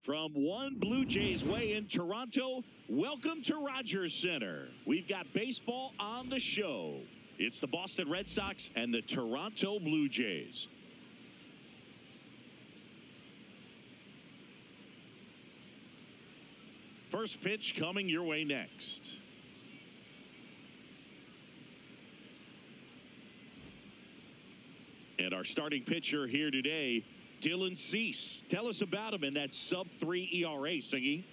From One Blue Jays Way in Toronto, welcome to Rogers Center. We've got baseball on the show. It's the Boston Red Sox and the Toronto Blue Jays. First pitch coming your way next. And our starting pitcher here today, Dylan Cease. Tell us about him in that sub-3 ERA, Singy.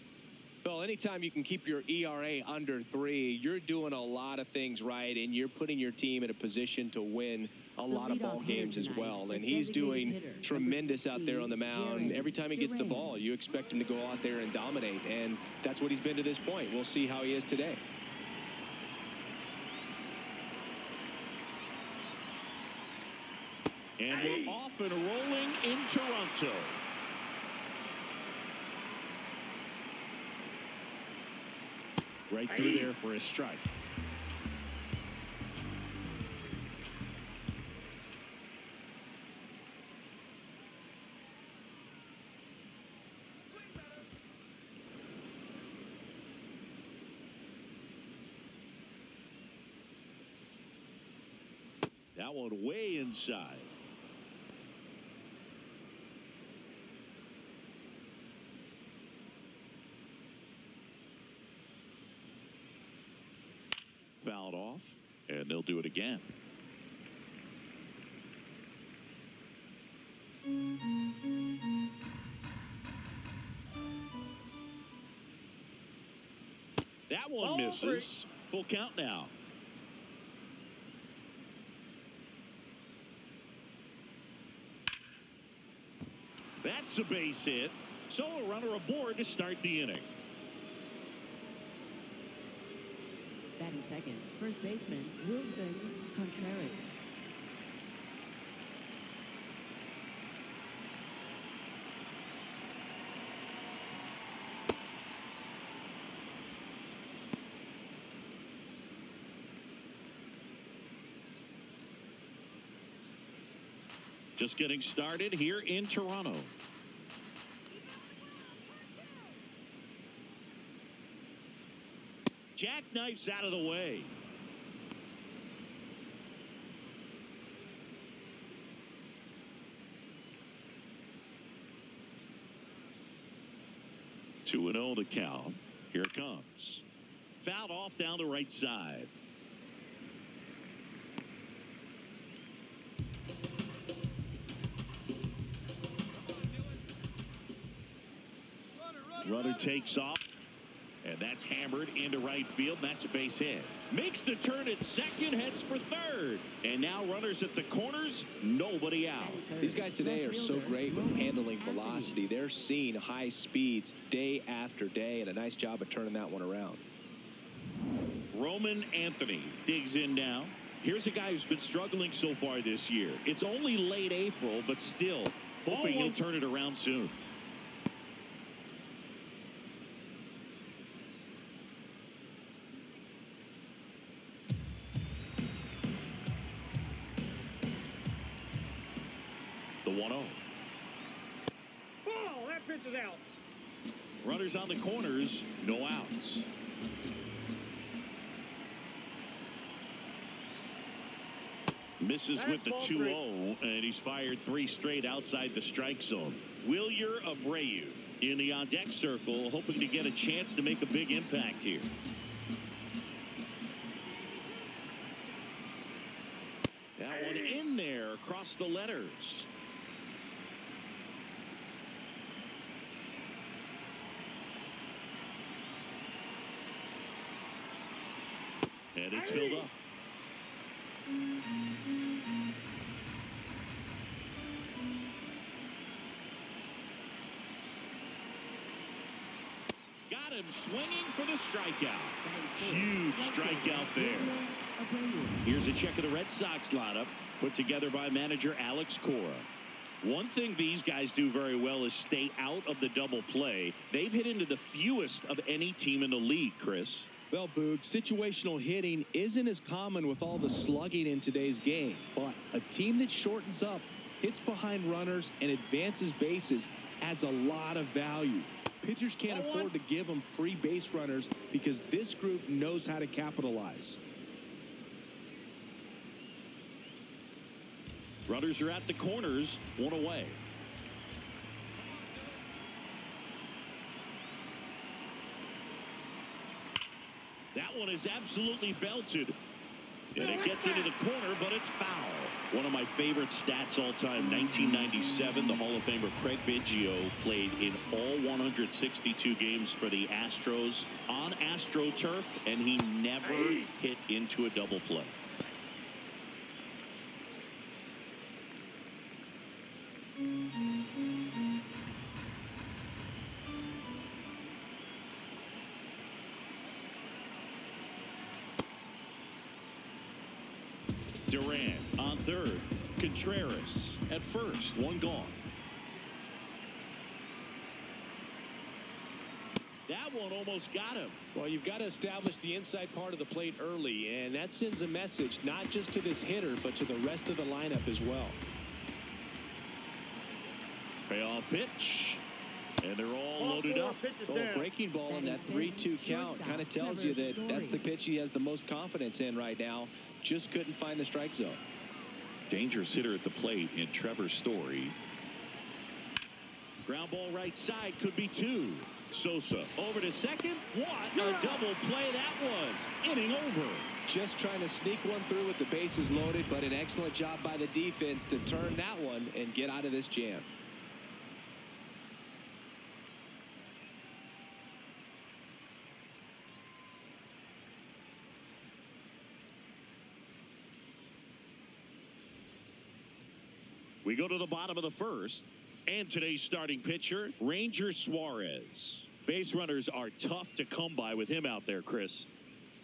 Well, anytime you can keep your ERA under 3, you're doing a lot of things right, and you're putting your team in a position to win a lot of ball games as well. And he's doing tremendous out there on the mound. Every time he gets the ball, you expect him to go out there and dominate, and that's what he's been to this point. We'll see how he is today. And we're off and rolling in Toronto. Right through there for a strike. That one way inside. Fouled off, and they'll do it again. That one misses. Full count now. That's a base hit. So a runner aboard to start the inning. Batting second, first baseman Wilson Contreras. Just getting started here in Toronto. Jackknifes out of the way. Two and 0 to count. Here it comes. Fouled off down the right side. Runner takes off. And that's hammered into right field. That's a base hit. Makes the turn at second, heads for third. And now runners at the corners, nobody out. These guys today are so great with handling velocity. They're seeing high speeds day after day, and a nice job of turning that one around. Roman Anthony digs in now. Here's a guy who's been struggling so far this year. It's only late April, but still hoping he'll turn it around soon. The 1-0. Oh, that pitch is out. Runners on the corners, no outs. Misses with the 2-0, and he's fired 3 straight outside the strike zone. Wilyer Abreu in the on-deck circle, hoping to get a chance to make a big impact here. That one in there across the letters. And it's filled up. Got him swinging for the strikeout. Huge strikeout there. Here's a check of the Red Sox lineup put together by manager Alex Cora. One thing these guys do very well is stay out of the double play. They've hit into the fewest of any team in the league, Chris. Well, Boog, situational hitting isn't as common with all the slugging in today's game, but a team that shortens up, hits behind runners, and advances bases adds a lot of value. Pitchers can't afford to give them free base runners because this group knows how to capitalize. Runners are at the corners, one away. That one is absolutely belted. And it gets into the corner, but it's foul. One of my favorite stats all time, 1997, the Hall of Famer Craig Biggio played in all 162 games for the Astros on AstroTurf, and he never hit into a double play. Duran on third. Contreras at first. One gone. That one almost got him. Well, you've got to establish the inside part of the plate early, and that sends a message not just to this hitter, but to the rest of the lineup as well. Payoff pitch. And they're all loaded up. Breaking ball in that 3-2 count kind of tells you that that's the pitch he has the most confidence in right now. Just couldn't find the strike zone. Dangerous hitter at the plate in Trevor Story. Ground ball right side, could be two. Sosa over to second. What a double play that was. Inning over. Just trying to sneak one through with the bases loaded, but an excellent job by the defense to turn that one and get out of this jam. We go to the bottom of the first, and today's starting pitcher, Ranger Suarez. Base runners are tough to come by with him out there, Chris.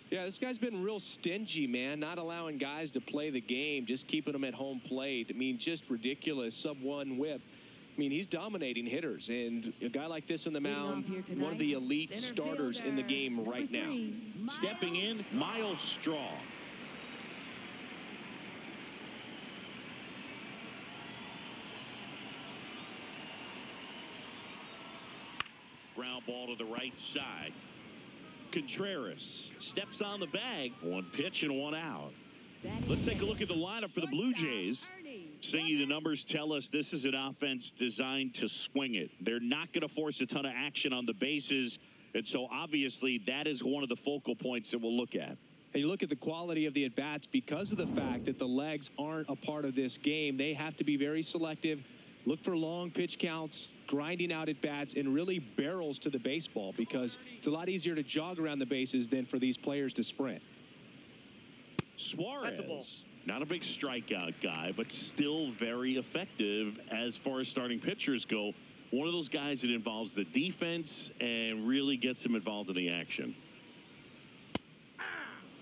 Yeah, this guy's been real stingy, man, not allowing guys to play the game, just keeping them at home plate. I mean, just ridiculous, sub-1 whip. I mean, he's dominating hitters, and a guy like this in the mound, one of the elite starters in the game right now. Stepping in, Miles Straw. Ground ball to the right side. Contreras steps on the bag. One pitch and one out. Let's take a look at the lineup for the Blue Jays. Singy, the numbers tell us this is an offense designed to swing it. They're not going to force a ton of action on the bases. And so obviously that is one of the focal points that we'll look at. And you look at the quality of the at-bats because of the fact that the legs aren't a part of this game. They have to be very selective. Look for long pitch counts, grinding out at bats, and really barrels to the baseball because it's a lot easier to jog around the bases than for these players to sprint. Suarez, not a big strikeout guy, but still very effective as far as starting pitchers go. One of those guys that involves the defense and really gets them involved in the action.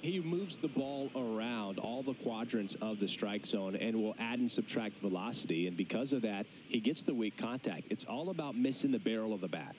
He moves the ball around all the quadrants of the strike zone and will add and subtract velocity. And because of that, he gets the weak contact. It's all about missing the barrel of the bat.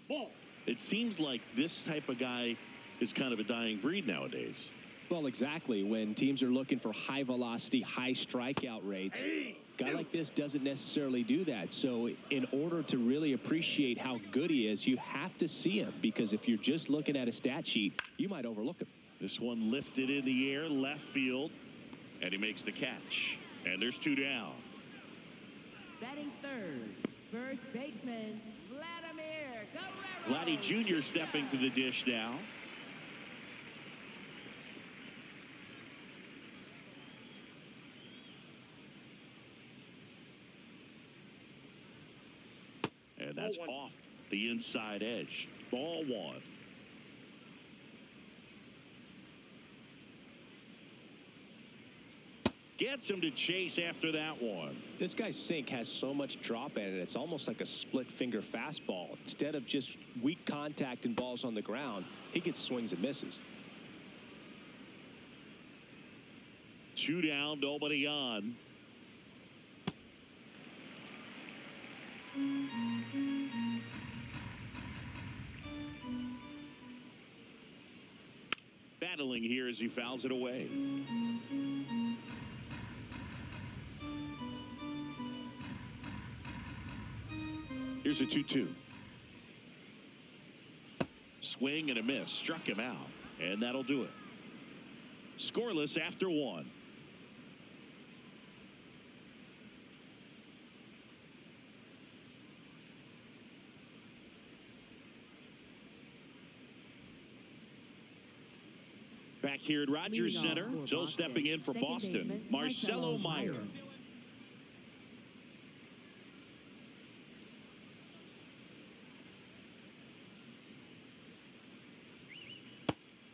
Ball. It seems like this type of guy is kind of a dying breed nowadays. Well, exactly. When teams are looking for high velocity, high strikeout rates, a guy like this doesn't necessarily do that. So in order to really appreciate how good he is, you have to see him, because if you're just looking at a stat sheet, you might overlook him. This one lifted in the air, left field, and he makes the catch. And there's two down. Batting third, first baseman, Vladimir Guerrero. Vladdy Jr. stepping to the dish now. And that's off the inside edge. Ball one. Gets him to chase after that one. This guy's sink has so much drop in it. It's almost like a split finger fastball. Instead of just weak contact and balls on the ground, he gets swings and misses. Two down, nobody on. Battling here as he fouls it away. Here's a 2-2. Swing and a miss. Struck him out. And that'll do it. Scoreless after 1. Back here at Rogers Center, so stepping in for Boston, Marcelo Meyer.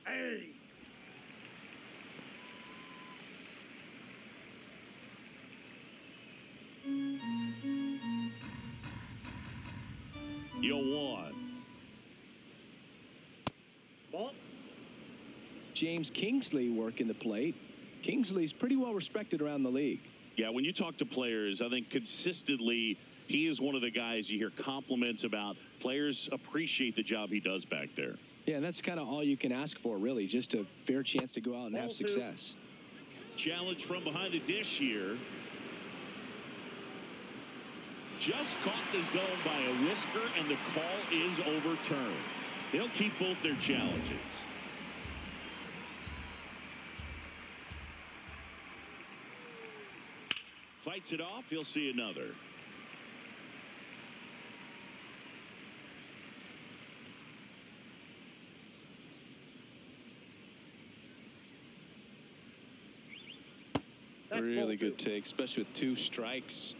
Hey! Yo 1. Ball. James Kingsley working the plate. Kingsley's pretty well respected around the league. Yeah, when you talk to players, I think consistently he is one of the guys you hear compliments about. Players appreciate the job he does back there. Yeah, and that's kind of all you can ask for, really, just a fair chance to go out and have success. Challenge from behind the dish here. Just caught the zone by a whisker, and the call is overturned. They'll keep both their challenges. Fights it off. He'll see another. Really good take, especially with 2 strikes.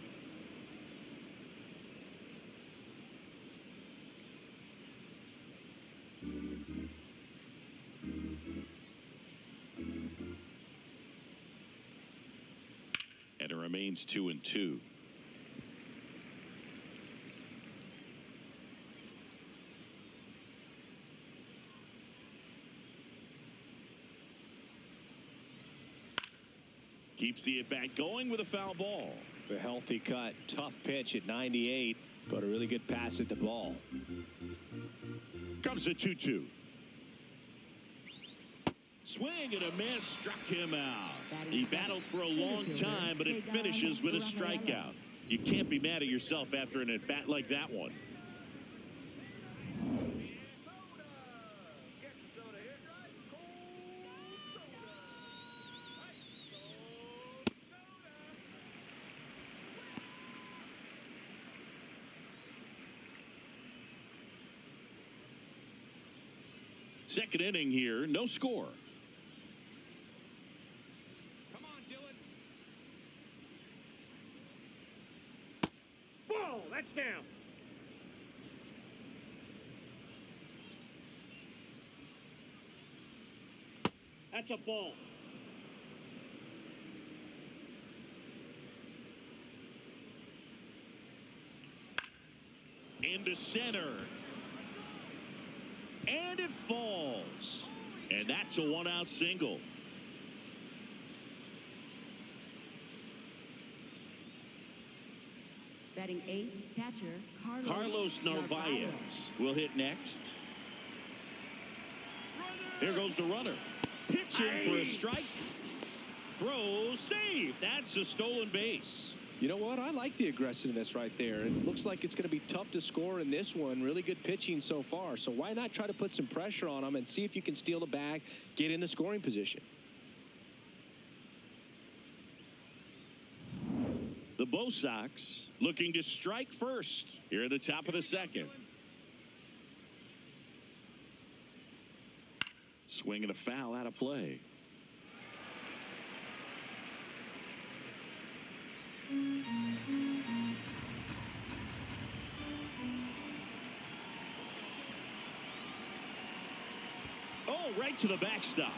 And it remains 2-2. Keeps the at-bat going with a foul ball. A healthy cut. Tough pitch at 98, but a really good pass at the ball. Comes the 2-2. Swing and a miss. Struck him out. He battled for a long time, but it finishes with a strikeout. You can't be mad at yourself after an at-bat like that one. Second inning here, no score. Come on, Dylan. Ball. That's down. That's a ball. Into center. And it falls. And that's a 1-out single. Batting 8th, catcher Carlos Narvaez will hit next. Here goes the runner. Pitching for a strike. Throw, save. That's a stolen base. You know what? I like the aggressiveness right there. It looks like it's going to be tough to score in this one. Really good pitching so far. So why not try to put some pressure on them and see if you can steal the bag, get in the scoring position. The Bo Sox looking to strike first here at the top of the second. Swing and a foul out of play. Oh, right to the backstop.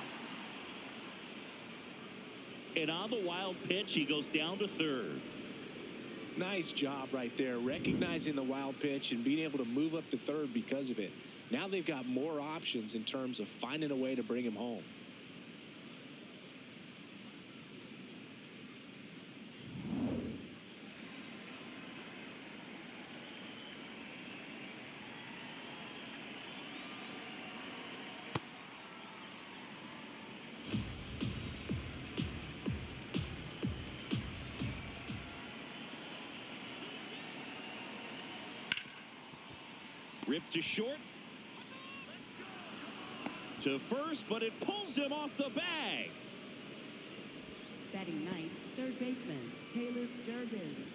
And on the wild pitch, he goes down to third. Nice job right there, recognizing the wild pitch and being able to move up to third because of it. Now they've got more options in terms of finding a way to bring him home. Ripped to short. To first, but it pulls him off the bag. Batting ninth, third baseman, Taylor Durbin.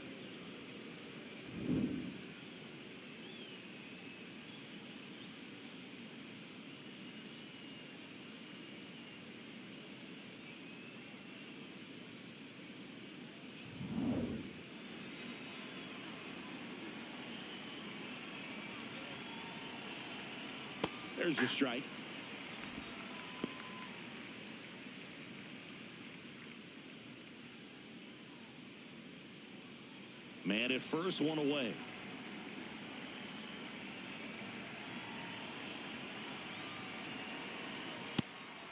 There's a strike. Man at first, one away.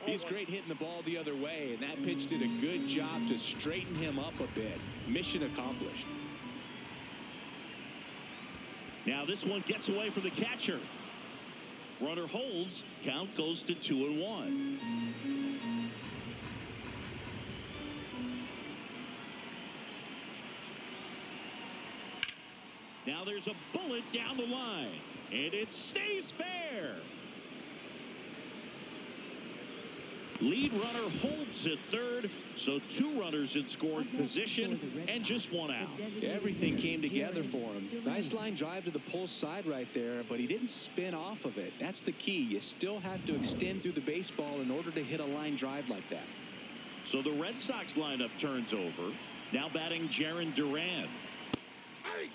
He's great hitting the ball the other way, and that pitch did a good job to straighten him up a bit. Mission accomplished. Now this one gets away from the catcher. Runner holds. Count goes to 2-1. Now there's a bullet down the line, and it stays fair. Lead runner holds at third, so 2 runners in scoring position and just 1 out. Everything came together for him. Nice line drive to the pull side right there, but he didn't spin off of it. That's the key. You still have to extend through the baseball in order to hit a line drive like that. So the Red Sox lineup turns over. Now batting Jarren Duran. Hey!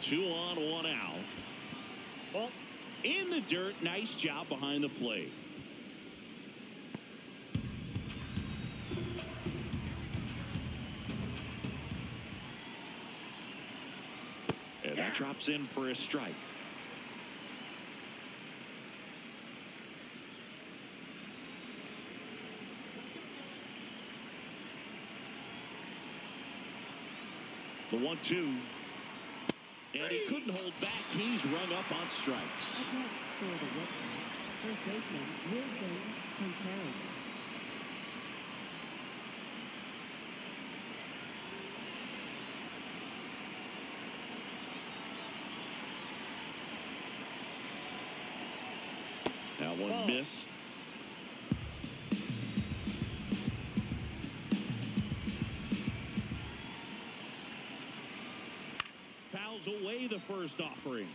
Two on, 1 out. Well, in the dirt, nice job behind the plate. And that drops in for a strike. The 1-2. And he couldn't hold back. He's rung up on strikes. Up next for the Red Sox, first baseman, Wilson Contreras. That one missed. Fouls away the first offering.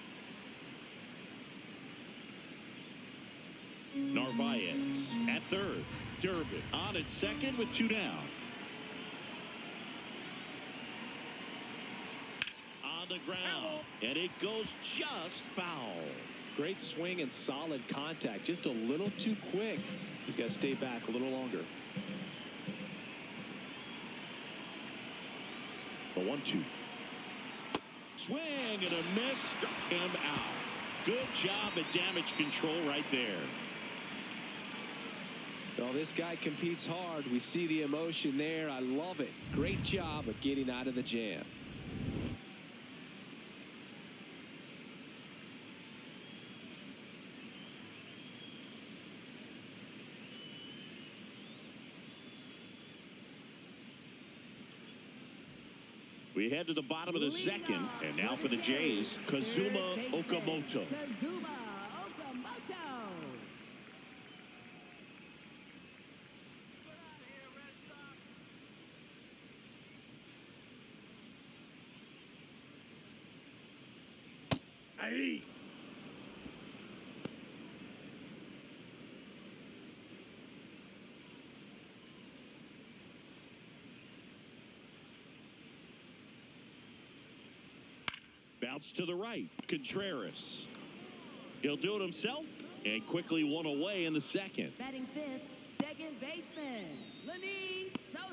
Narvaez at third. Durbin on at second with 2 down. On the ground. And it goes just foul. Great swing and solid contact. Just a little too quick. He's got to stay back a little longer. The 1-2. Swing and a miss. Struck him out. Good job at damage control right there. Well, this guy competes hard. We see the emotion there. I love it. Great job of getting out of the jam. We head to the bottom of the second, and now for the Jays, Kazuma Okamoto. Kazuma Okamoto. Hey! Bounce to the right. Contreras. He'll do it himself and quickly 1 away in the second. Batting fifth, second baseman, Lenny Sosa.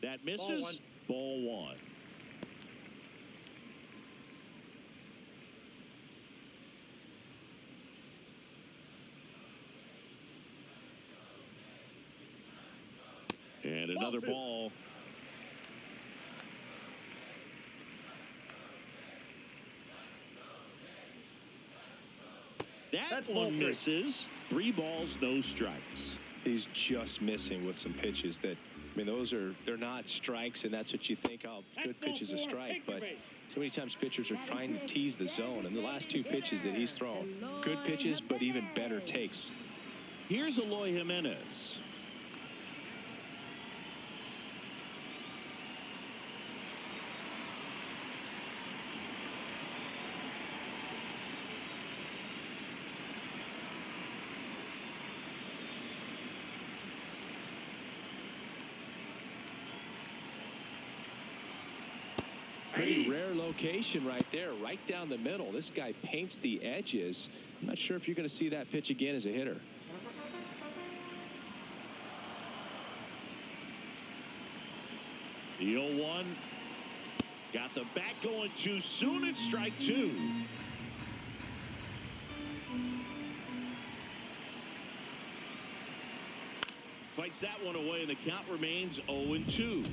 That misses. Ball 1. Another ball. That one misses. 3 balls, no strikes. He's just missing with some pitches that, I mean, they're not strikes, and that's what you think, oh, good pitch is a strike. But so many times pitchers are trying to tease the zone, and the last 2 pitches that he's thrown, good pitches, but even better takes. Here's Eloy Jimenez. Pretty rare location right there, right down the middle. This guy paints the edges. I'm not sure if you're going to see that pitch again as a hitter. The 0-1. Got the bat going too soon. It's strike 2. Fights that one away, and the count remains 0-2.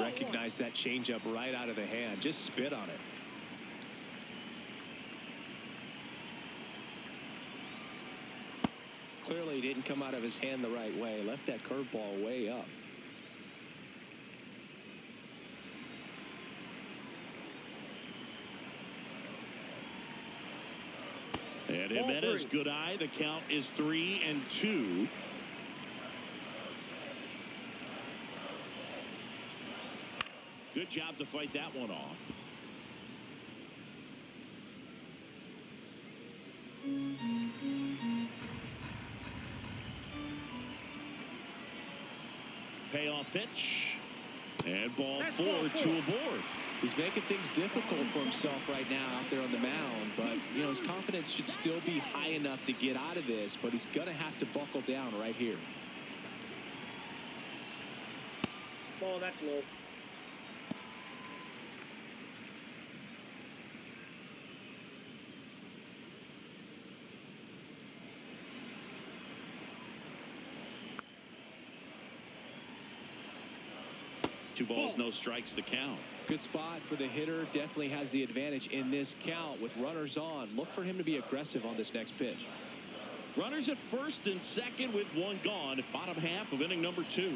Recognize that changeup right out of the hand. Just spit on it. Clearly didn't come out of his hand the right way. Left that curveball way up. And Jimenez, good eye. The count is 3-2. Good job to fight that one off. Payoff pitch. And ball 4, 2 aboard. He's making things difficult for himself right now out there on the mound. But, you know, his confidence should still be high enough to get out of this. But he's going to have to buckle down right here. Ball, that's low. Two balls, no strikes, the count. Good spot for the hitter. Definitely has the advantage in this count with runners on. Look for him to be aggressive on this next pitch. Runners at first and second with 1 gone. Bottom half of inning number 2.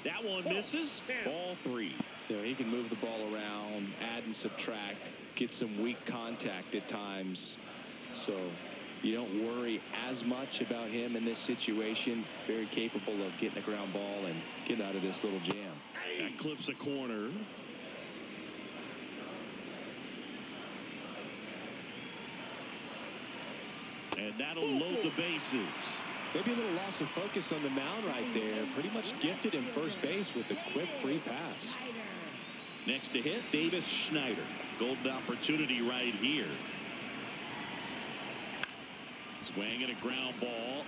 That one misses. Ball 3. You know, he can move the ball around, add and subtract, get some weak contact at times. So you don't worry as much about him in this situation. Very capable of getting a ground ball and getting out of this little jam. That clips a corner. And that'll load the bases. Maybe a little loss of focus on the mound right there. Pretty much gifted him first base with a quick free pass. Next to hit, Davis Schneider. Golden opportunity right here. Swing and a ground ball.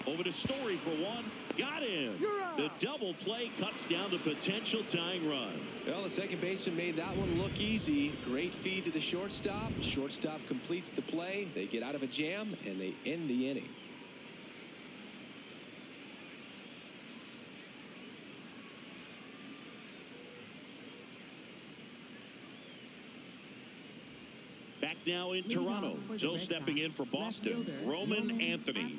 Over to Story for 1. Got him. The double play cuts down the potential tying run. Well, the second baseman made that one look easy. Great feed to the shortstop. Shortstop completes the play. They get out of a jam, and they end the inning. Back now in Toronto. So stepping in for Boston, Roman Anthony.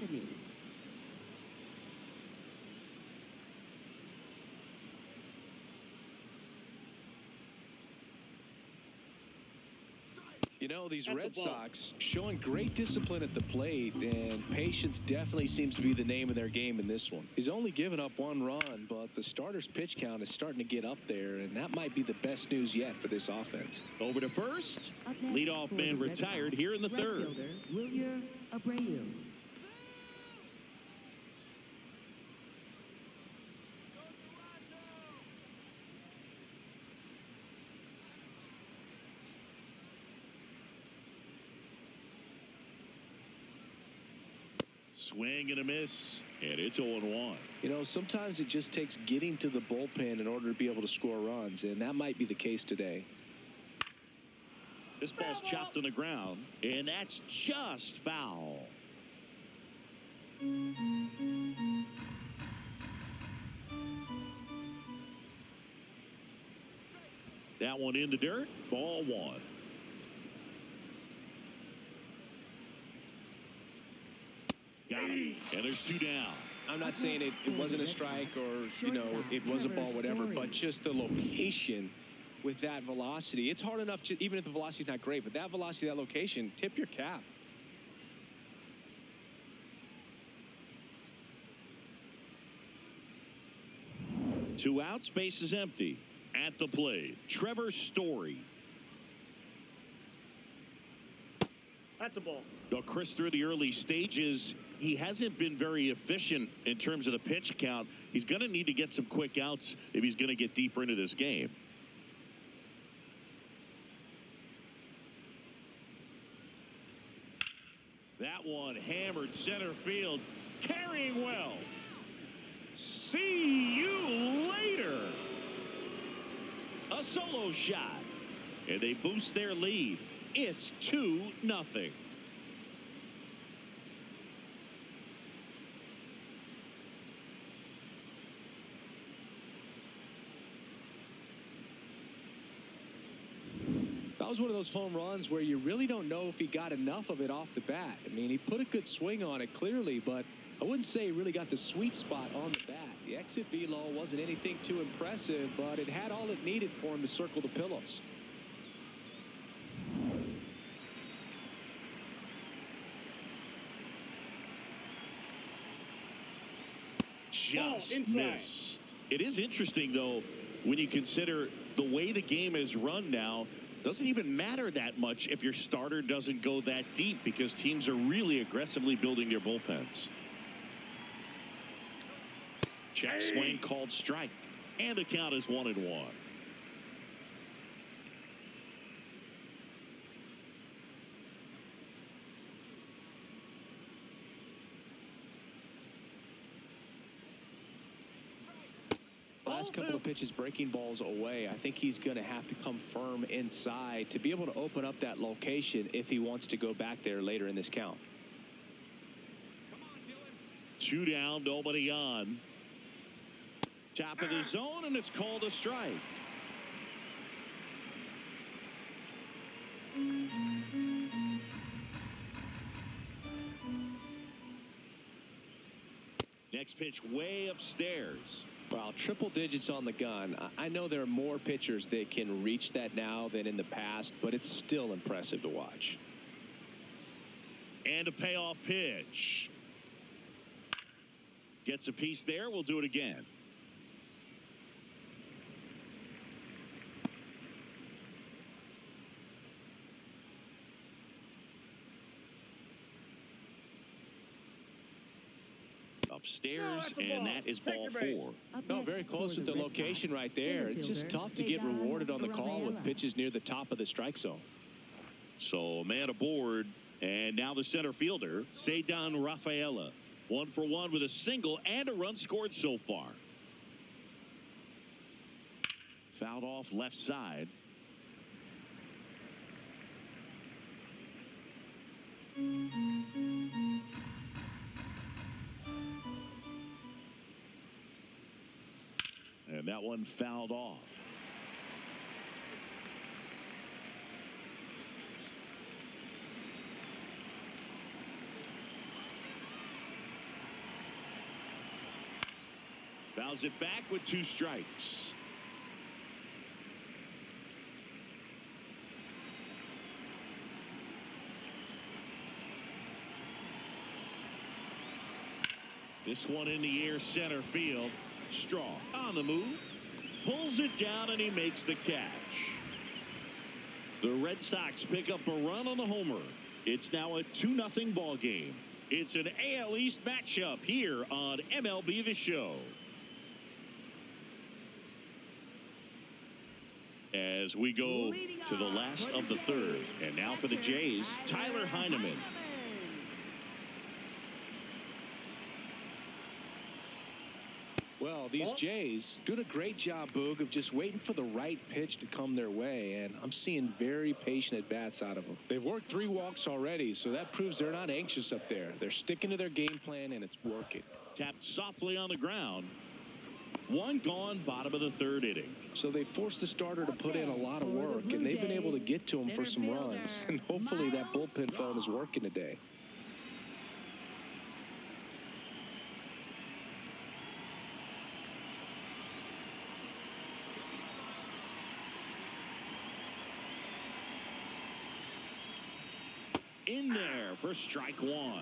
You know, these Red Sox showing great discipline at the plate, and patience definitely seems to be the name of their game in this one. He's only given up 1 run, but the starter's pitch count is starting to get up there, and that might be the best news yet for this offense. Over to first. Leadoff man retired here in the 3rd. Wilyer Abreu. Swing and a miss, and it's 0-1. You know, sometimes it just takes getting to the bullpen in order to be able to score runs, and that might be the case today. This ball's chopped on the ground, and that's just foul. That one in the dirt, ball 1. Got it. And there's 2 down. I'm not saying it wasn't a strike or, you know, it was a ball, whatever, but just the location with that velocity. It's hard enough, to, even if the velocity's not great, but that velocity, that location, tip your cap. Two outs, base is empty. At the plate, Trevor Story. That's a ball. Well, Chris, through the early stages, he hasn't been very efficient in terms of the pitch count. He's going to need to get some quick outs if he's going to get deeper into this game. That one hammered center field, carrying well. See you later. A solo shot, and they boost their lead. It's 2-0. That was one of those home runs where you really don't know if he got enough of it off the bat. I mean, he put a good swing on it clearly, but I wouldn't say he really got the sweet spot on the bat. The exit velo wasn't anything too impressive, but it had all it needed for him to circle the pillows. Just missed. It is interesting, though, when you consider the way the game is run now. Doesn't even matter that much if your starter doesn't go that deep because teams are really aggressively building their bullpens. Check swing called strike, and the count is 1-1. Last couple of pitches breaking balls away. I think he's going to have to come firm inside to be able to open up that location if he wants to go back there later in this count. 2 down, nobody on. Top of the zone, and it's called a strike. Next pitch way upstairs. Well, triple digits on the gun. I know there are more pitchers that can reach that now than in the past, but it's still impressive to watch. And a payoff pitch. Gets a piece there. We'll do it again. Upstairs, and that is ball 4. No, very close with the location right there. It's just tough to get rewarded on the call with pitches near the top of the strike zone. So a man aboard, and now the center fielder, Ceddanne Rafaela. 1 for 1 with a single and a run scored so far. Fouled off left side. And that one fouled off. Fouls it back with 2 strikes. This one in the air, center field. Straw on the move, pulls it down, and he makes the catch. The Red Sox pick up a run on the homer. It's now a 2-0 ball game. It's an AL East matchup here on MLB The Show. As we go to the last of the 3rd, and now for the Jays, Tyler Heineman. Well, these Jays doing a great job, Boog, of just waiting for the right pitch to come their way, and I'm seeing very patient at-bats out of them. They've worked 3 walks already, so that proves they're not anxious up there. They're sticking to their game plan, and it's working. Tapped softly on the ground. 1 gone, bottom of the 3rd inning. So they forced the starter to put in a lot of work, and they've been able to get to him for some runs, and hopefully that bullpen phone is working today. In there for strike 1.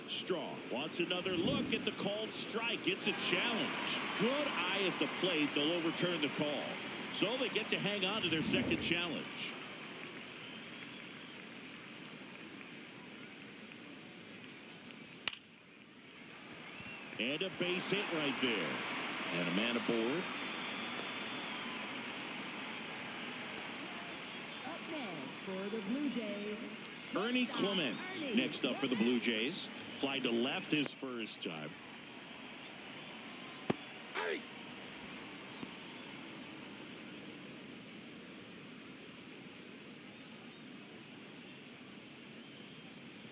Strong wants another look at the called strike. It's a challenge. Good eye at the plate. They'll overturn the call. So they get to hang on to their second challenge. And a base hit right there. And a man aboard. Up next for the Blue Jays, Ernie Clement next up for the Blue Jays. Fly to left his first time. Hey!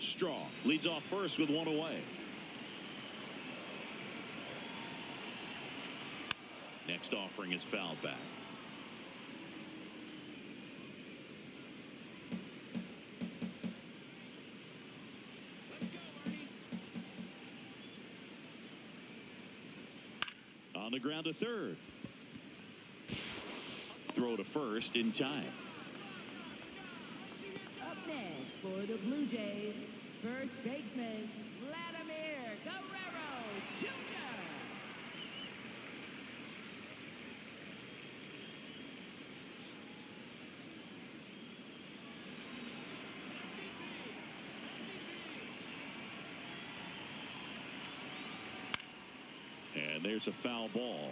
Strong leads off first with 1 away. Next offering is fouled back. On the ground to third. Throw to first in time. up next for the Blue Jays, first baseman Vladimir Guerrero Jr. And there's a foul ball.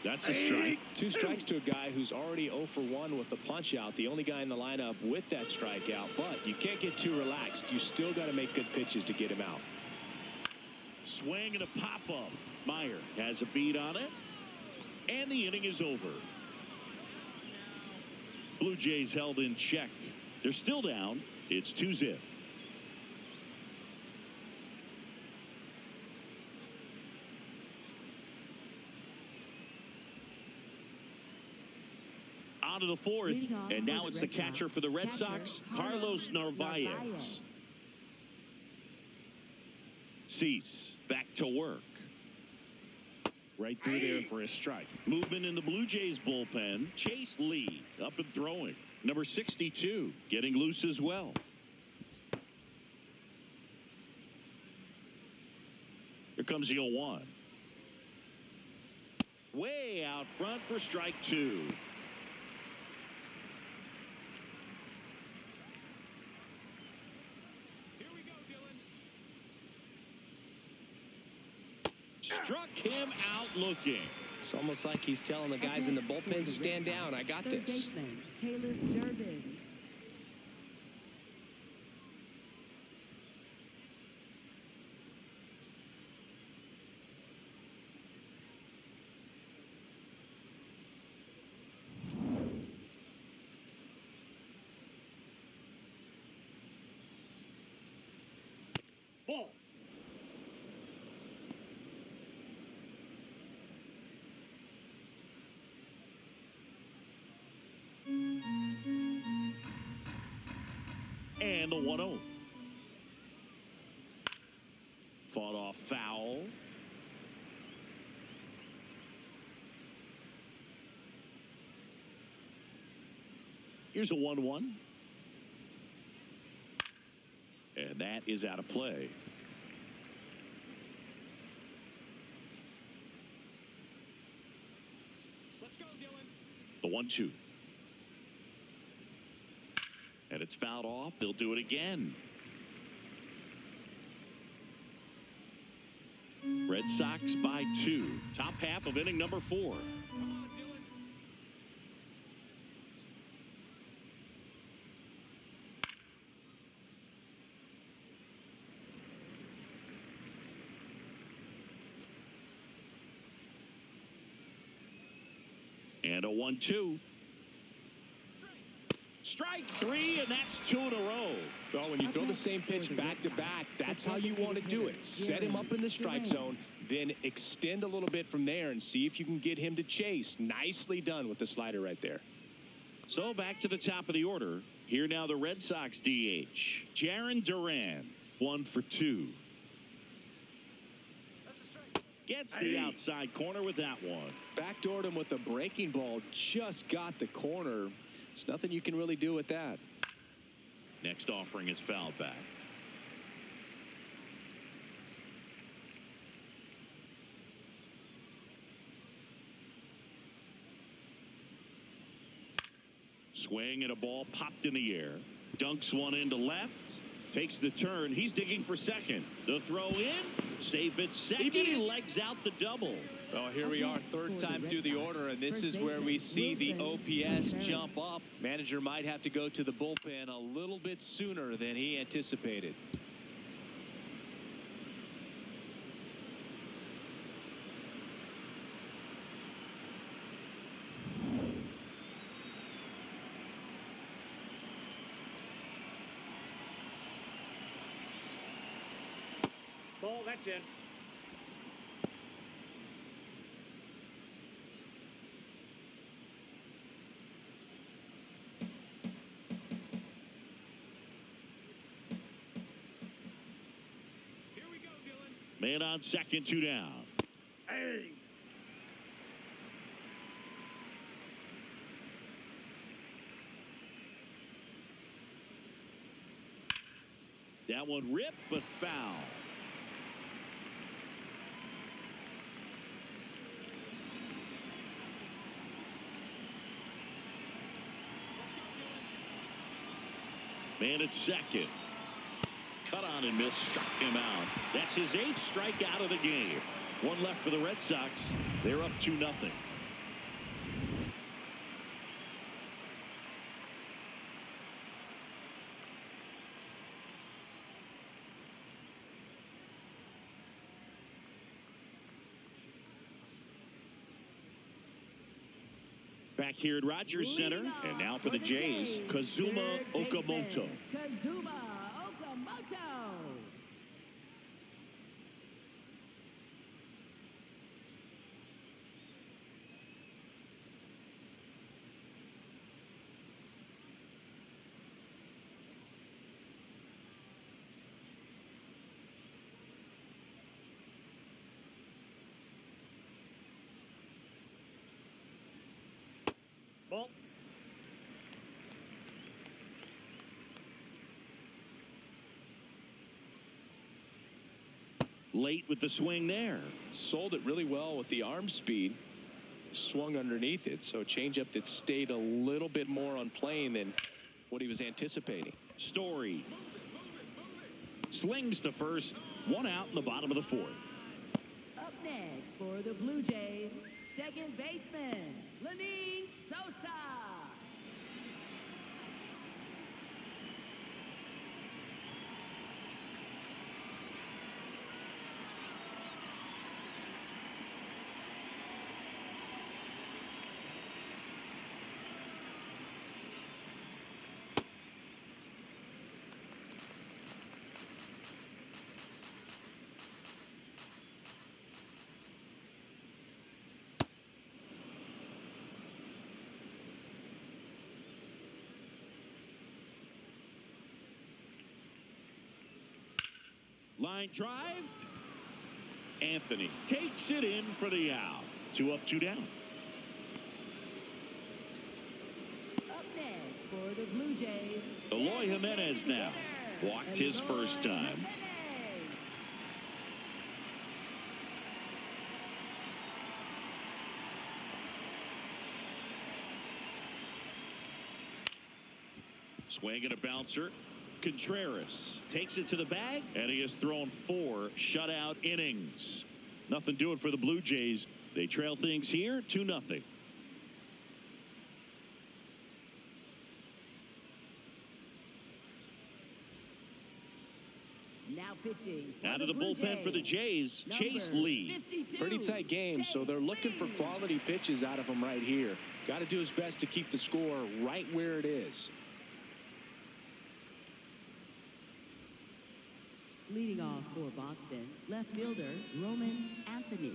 That's a strike. 2 strikes to a guy who's already 0 for 1 with the punch out. The only guy in the lineup with that strikeout. But you can't get too relaxed. You still got to make good pitches to get him out. Swing and a pop-up. Meyer has a beat on it. And the inning is over. Blue Jays held in check. They're still down. It's 2-0. On to the 4th, and now it's the catcher for the Red Sox, Carlos Narvaez. Cease back to work. Right through there for a strike. Movement in the Blue Jays bullpen. Chase Lee up and throwing. Number 62 getting loose as well. Here comes the 0-1. Way out front for strike 2. Struck him out looking. It's almost like he's telling the guys in the bullpen to stand down. I got Third this. baseman Caleb Durbin. Ball. And the 1-0. Fought off foul. Here's a 1-1. And that is out of play. Let's go, Dylan. The 1-2. And it's fouled off. They'll do it again. Red Sox by 2. Top half of inning number 4. And a 1-2. Strike three, and that's 2 in a row. Well, when you throw the same pitch back to back, that's how you want to do it. Set him up in the strike zone, then extend a little bit from there and see if you can get him to chase. Nicely done with the slider right there. So back to the top of the order. Here now the Red Sox DH, Jarren Duran, 1 for 2. Gets the outside corner with that one. Backdoored him with a breaking ball. Just got the corner. There's nothing you can really do with that. Next offering is fouled back. Swing and a ball popped in the air. Dunks one into left. Takes the turn. He's digging for second. The throw in. Safe at second. He legs out the double. Well, here we are, third time through the order, and this is where we see the OPS jump up. Manager might have to go to the bullpen a little bit sooner than he anticipated. Ball, that's in. Man on second, 2 down. Hey. That one ripped, but foul. Man at second. Cut on and miss, struck him out. That's his 8th strikeout of the game. One left for the Red Sox. They're up 2-0. Back here at Rogers Center, and now for the Jays, Kazuma Okamoto. Kazuma Okamoto. Ball. Late with the swing there. Sold it really well with the arm speed. Swung underneath it, so changeup that stayed a little bit more on plane than what he was anticipating. Story slings to first. 1 out in the bottom of the 4th. Up next for the Blue Jays, second baseman, Lenny Sosa. Line drive. Anthony takes it in for the out. 2 up, 2 down. Up next for the Blue Jays, Eloy Jimenez now. Walked his first time. Swing and a bouncer. Contreras takes it to the bag, and he has thrown 4 shutout innings. Nothing doing for the Blue Jays. They trail things here 2-0. Now Pitching. Out of the bullpen for the Jays, Chase Number Lee. 52, Pretty tight game, so they're looking for quality pitches out of him right here. Got to do his best to keep the score right where it is. Leading off for Boston, left fielder Roman Anthony.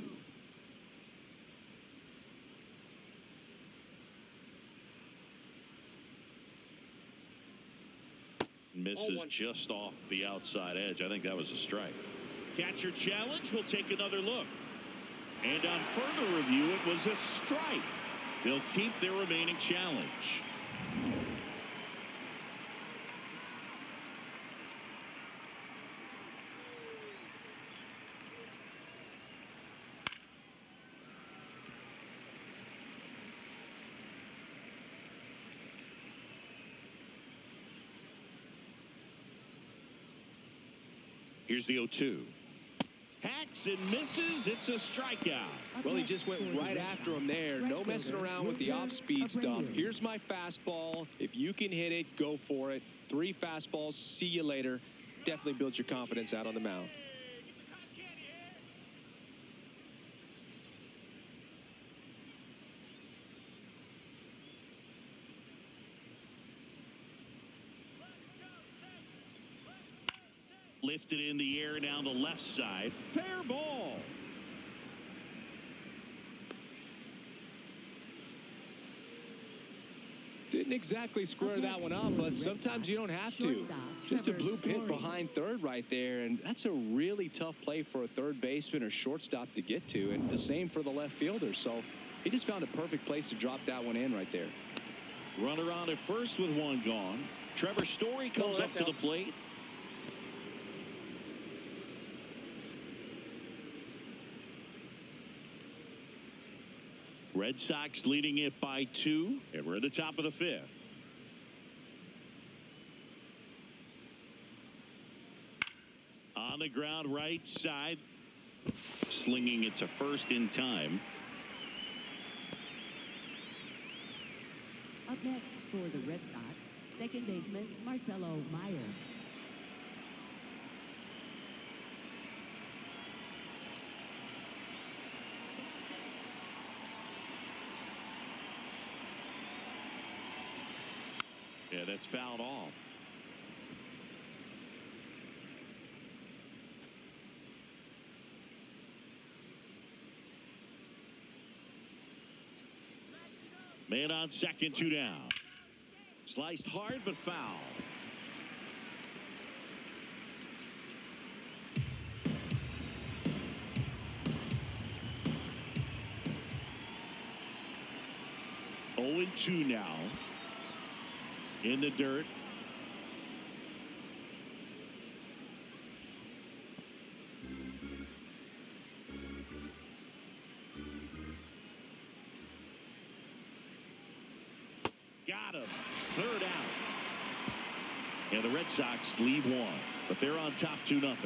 Misses just off the outside edge. I think that was a strike. Catcher challenge. We'll take another look. And on further review, it was a strike. They'll keep their remaining challenge. Here's the 0-2. Hacks and misses. It's a strikeout. Well, he just went right after him there. No messing around with the off-speed stuff. Here's my fastball. If you can hit it, go for it. 3 fastballs. See you later. Definitely builds your confidence out on the mound. Lifted in the air down the left side. Fair ball. Didn't exactly square that one up, but sometimes you don't have to. Just a blue pit behind third right there, and that's a really tough play for a third baseman or shortstop to get to, and the same for the left fielder. So he just found a perfect place to drop that one in right there. Runner on at first with 1 gone. Trevor Story comes up to the plate. Red Sox leading it by 2, and we're at the top of the 5th. On the ground right side, slinging it to first in time. Up next for the Red Sox, second baseman Marcelo Meyer. Yeah, that's fouled off. Man on second, 2 down. Sliced hard, but foul. Oh and 2 now. In the dirt. Got him. Third out. And the Red Sox lead 1, but they're on top 2-0.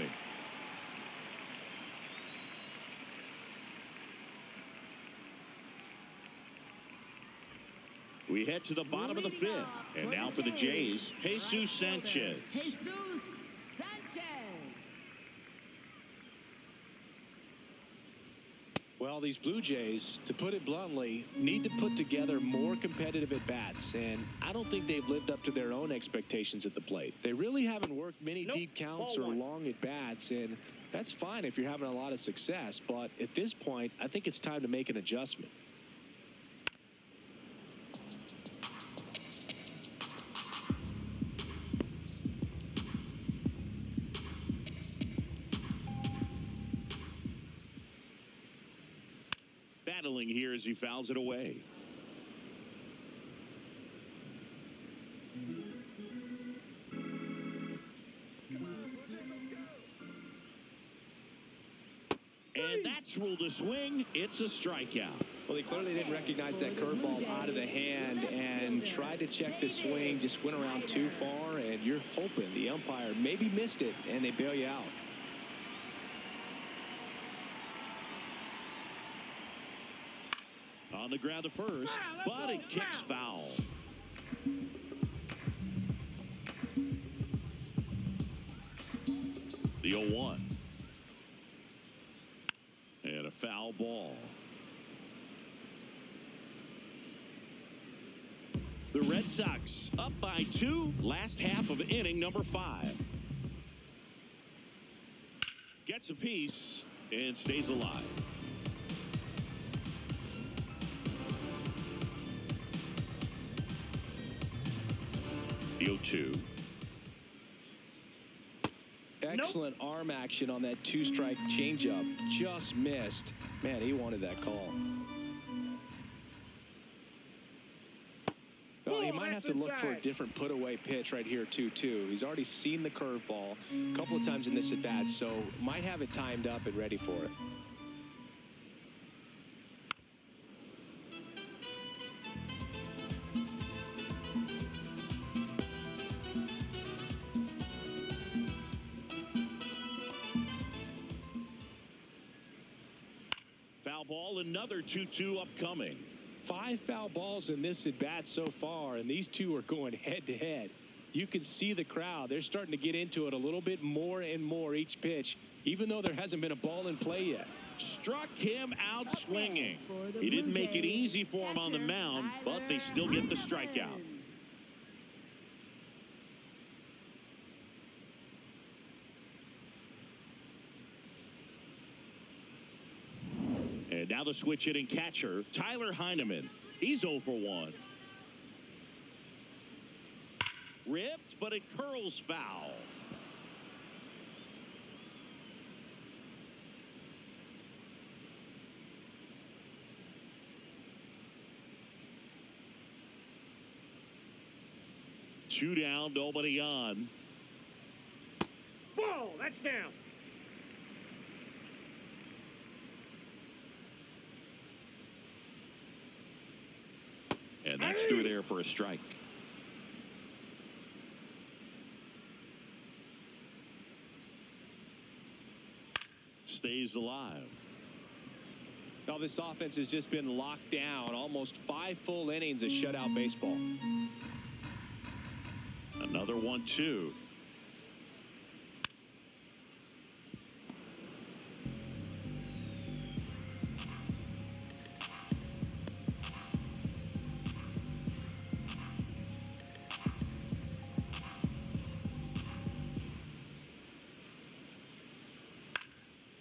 We head to the bottom of the 5th. And now for the Jays, Jesus Sanchez. Jesus Sanchez. Well, these Blue Jays, to put it bluntly, need to put together more competitive at-bats, and I don't think they've lived up to their own expectations at the plate. They really haven't worked many deep counts or long at-bats, and that's fine if you're having a lot of success, but at this point, I think it's time to make an adjustment. Battling here as he fouls it away. And that's ruled a swing. It's a strikeout. Well, they clearly didn't recognize that curveball out of the hand and tried to check the swing, just went around too far, and you're hoping the umpire maybe missed it, and they bail you out. On the ground to first, but it kicks foul. The The 0-1. And a foul ball. The Red Sox up by 2, last half of inning number 5. Gets a piece and stays alive. The 0-2. Excellent arm action on that 2-strike changeup. Just missed. Man, he wanted that call. Oh, he might have to look for a different put-away pitch right here, 2-2. He's already seen the curveball a couple of times in this at-bat, so might have it timed up and ready for it. Foul ball, another 2-2 upcoming. 5 foul balls in this at bat so far, and these two are going head to head. You can see the crowd. They're starting to get into it a little bit more and more each pitch, even though there hasn't been a ball in play yet. Struck him out swinging. He didn't make it easy for him on the mound, but they still get the strikeout. And now the switch hitting catcher, Tyler Heineman. He's 0 for 1. Ripped, but it curls foul. Two down, nobody on. Ball, that's down. And that's through there for a strike. Stays alive. Now this offense has just been locked down. Almost 5 full innings of shutout baseball. Another 1-2.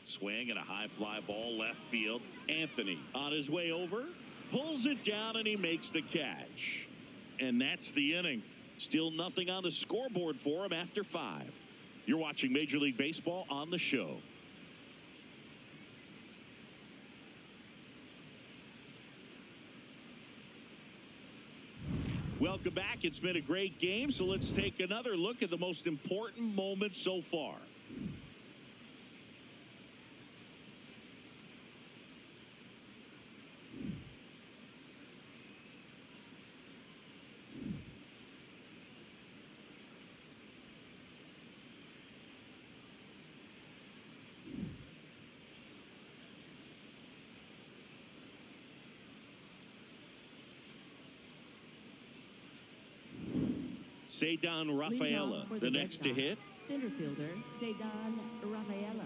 Swing and a high fly ball left field. Anthony on his way over, pulls it down, and he makes the catch. And that's the inning. Still nothing on the scoreboard for him after 5. You're watching Major League Baseball on the show. Welcome back. It's been a great game, so let's take another look at the most important moment so far. Cedar Rafaela, the next to hit. Center fielder, Cedar Rafaela.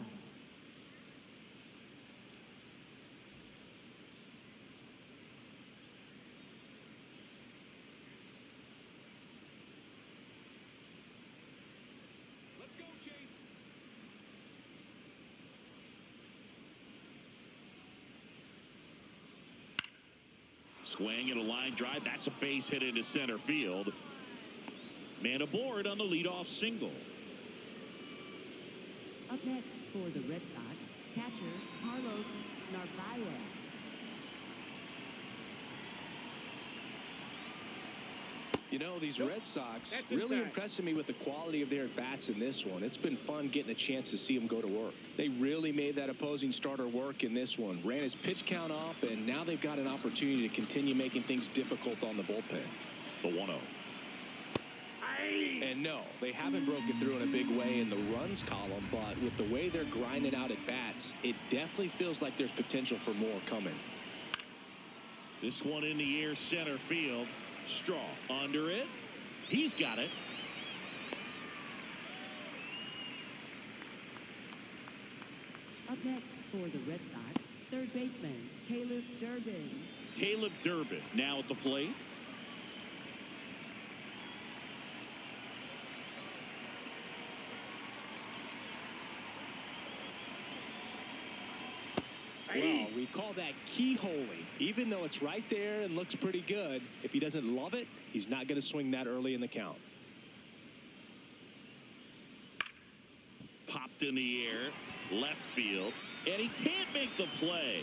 Let's go, Chase. Swing and a line drive. That's a base hit into center field. Man aboard on the leadoff single. Up next for the Red Sox, catcher Carlos Narvaez. You know, these Red Sox really impressing me with the quality of their bats in this one. It's been fun getting a chance to see them go to work. They really made that opposing starter work in this one. Ran his pitch count up, and now they've got an opportunity to continue making things difficult on the bullpen. The 1-0. And no, they haven't broken through in a big way in the runs column, but with the way they're grinding out at bats, it definitely feels like there's potential for more coming. This one in the air, center field. Straw under it. He's got it. Up next for the Red Sox, third baseman, Caleb Durbin. Caleb Durbin now at the plate. Well, we call that keyholing. Even though it's right there and looks pretty good, if he doesn't love it, he's not going to swing that early in the count. Popped in the air, left field, and he can't make the play.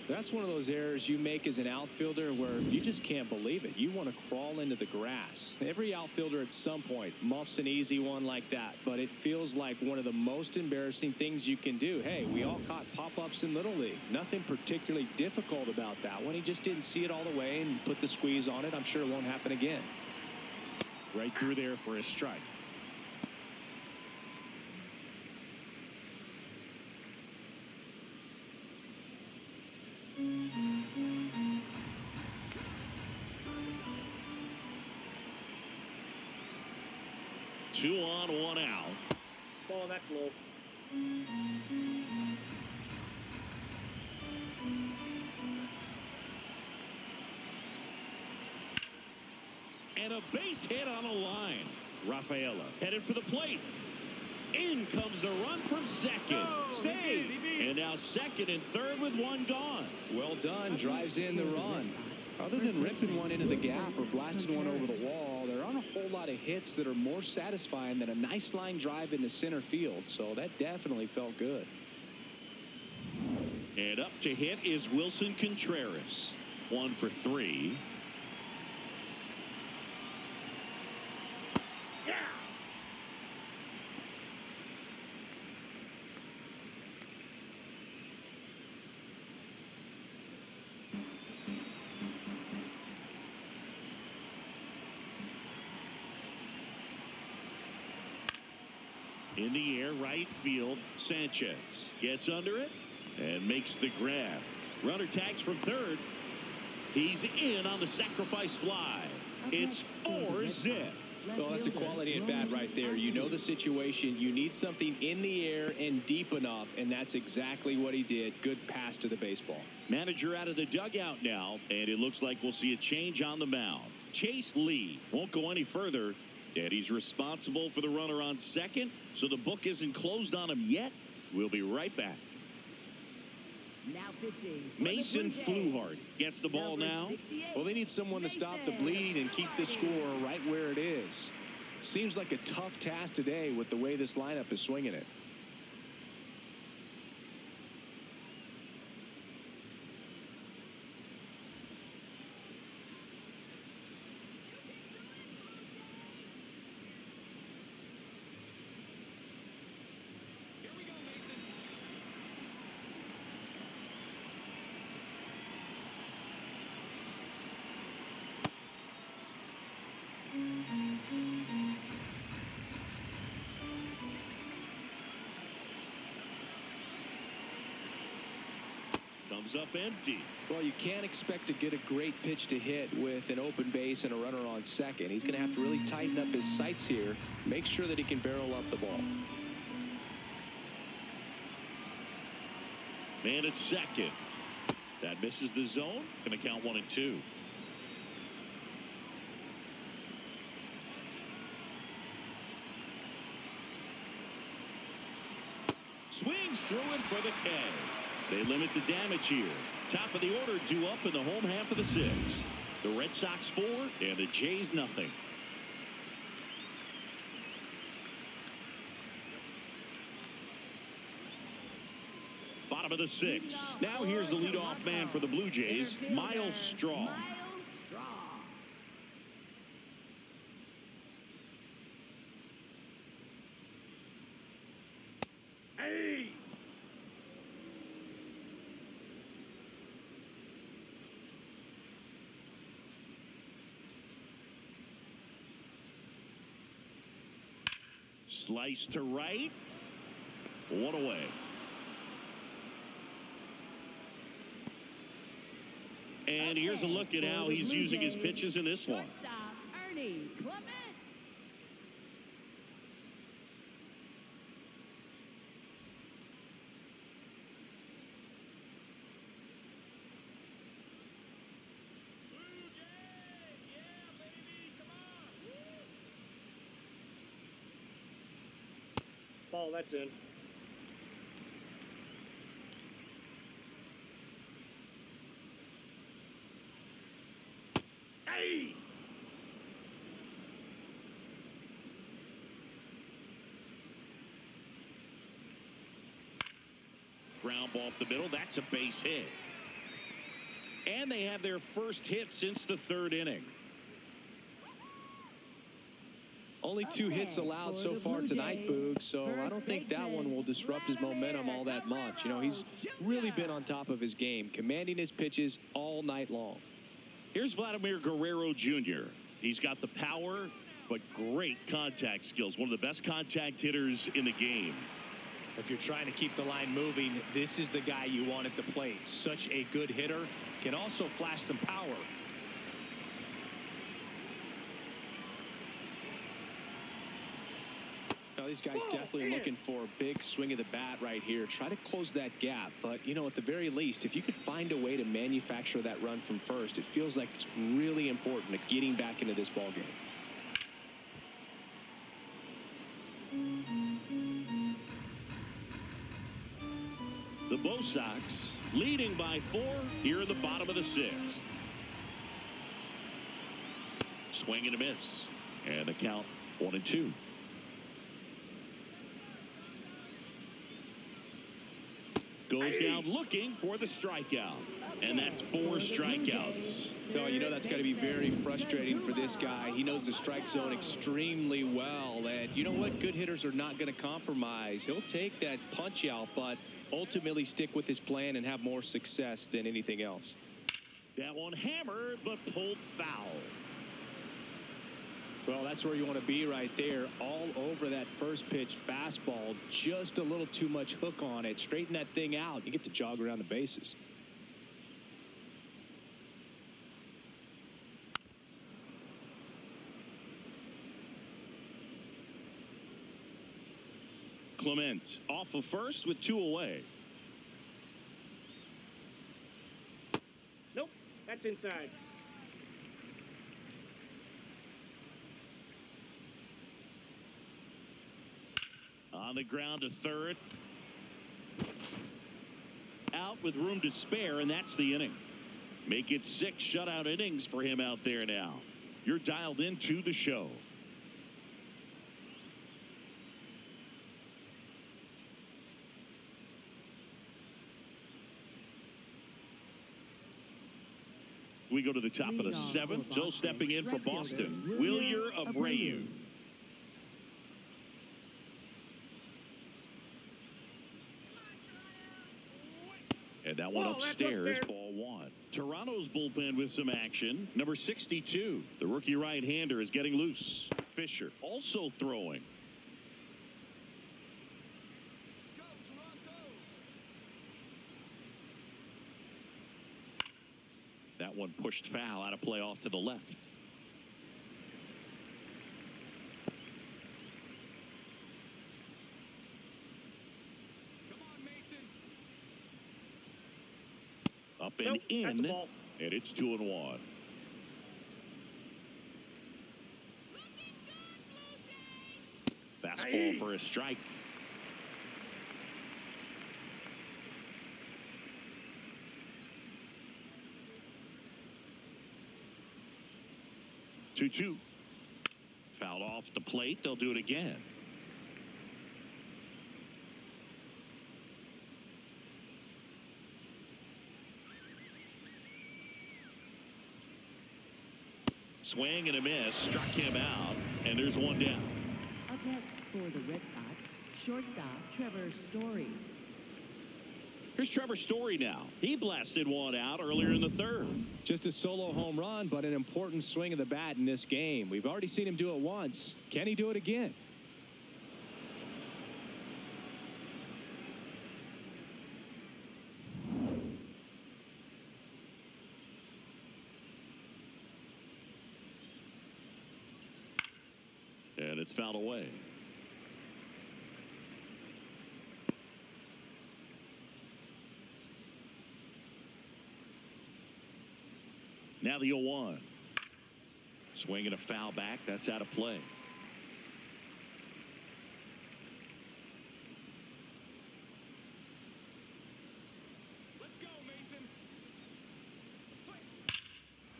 That's one of those errors you make as an outfielder where you just can't believe it. You want to crawl into the grass. Every outfielder at some point muffs an easy one like that, but it feels like one of the most embarrassing things you can do. Hey, we all caught pop-ups in Little League. Nothing particularly difficult about that one. He just didn't see it all the way and put the squeeze on it. I'm sure it won't happen again. Right through there for a strike. Two on, one out. Ball, that's low. And a base hit on a line. Rafaela headed for the plate. In comes the run from second. Save. And now second and third with one gone. Well done. Drives in the run. Other than ripping one into the gap or blasting one over the wall, there aren't a whole lot of hits that are more satisfying than a nice line drive into center field. So that definitely felt good. And up to hit is Wilson Contreras. 1 for 3. Yeah. In the air, right field. Sanchez gets under it and makes the grab. Runner tags from third. He's in on the sacrifice fly. It's 4-zip. Well, that's a quality at bat right there. You know the situation. You need something in the air and deep enough, and that's exactly what he did. Good pass to the baseball. Manager out of the dugout now, and it looks like we'll see a change on the mound. Chase Lee won't go any further, and he's responsible for the runner on second, so the book isn't closed on him yet. We'll be right back. Now pitching. Mason Fluhart gets the ball now. Well, they need someone to stop the bleeding and keep the score right where it is. Seems like a tough task today with the way this lineup is swinging it. Comes up empty. Well, you can't expect to get a great pitch to hit with an open base and a runner on second. He's going to have to really tighten up his sights here, make sure that he can barrel up the ball. Man at second. That misses the zone. Going to count 1 and 2. Swings through it for the K. They limit the damage here. Top of the order due up in the home half of the 6th. The Red Sox 4 and the Jays nothing. Bottom of the 6th. Now here's the leadoff man for the Blue Jays, Miles Straw. Hey! Slice to right. 1 away. And here's a look at how he's using his pitches in this one. Shortstop, Ernie Clement. Oh, that's in. Hey! Ground ball up the middle. That's a base hit. And they have their first hit since the third inning. Only 2 hits allowed so far tonight, Boog, so I don't think that one will disrupt his momentum all that much. You know, he's really been on top of his game, commanding his pitches all night long. Here's Vladimir Guerrero Jr. He's got the power, but great contact skills. One of the best contact hitters in the game. If you're trying to keep the line moving, this is the guy you want at the plate. Such a good hitter, can also flash some power. Now, these guys definitely looking for a big swing of the bat right here. Try to close that gap. But, you know, at the very least, if you could find a way to manufacture that run from first, it feels like it's really important to getting back into this ball game. The Red Sox leading by 4 here in the bottom of the 6th. Swing and a miss. And the count 1-2. Goes down looking for the strikeout. And that's 4 strikeouts. No, you know that's got to be very frustrating for this guy. He knows the strike zone extremely well. And you know what? Good hitters are not going to compromise. He'll take that punch out, but ultimately stick with his plan and have more success than anything else. That one hammered, but pulled foul. Well, that's where you want to be right there. All over that first pitch fastball. Just a little too much hook on it. Straighten that thing out. You get to jog around the bases. Clement off of first with 2 away. Nope, that's inside. On the ground to third. Out with room to spare, and that's the inning. Make it 6 shutout innings for him out there now. You're dialed into the show. We go to the top of the 7th. So stepping in for Boston, Wilyer Abreu. And that one upstairs, ball 1. Toronto's bullpen with some action. Number 62, the rookie right-hander, is getting loose. Fisher also throwing. That one pushed foul, out of play off to the left. Up and in, and it's 2-1. Fastball for a strike. Two. Fouled off the plate. They'll do it again. Swing and a miss. Struck him out. And there's one down. Up next for the Red Sox, shortstop Trevor Story. Here's Trevor Story now. He blasted one out earlier in the 3rd. Just a solo home run, but an important swing of the bat in this game. We've already seen him do it once. Can he do it again? And it's fouled away. Now the 0-1. Swing and a foul back. That's out of play.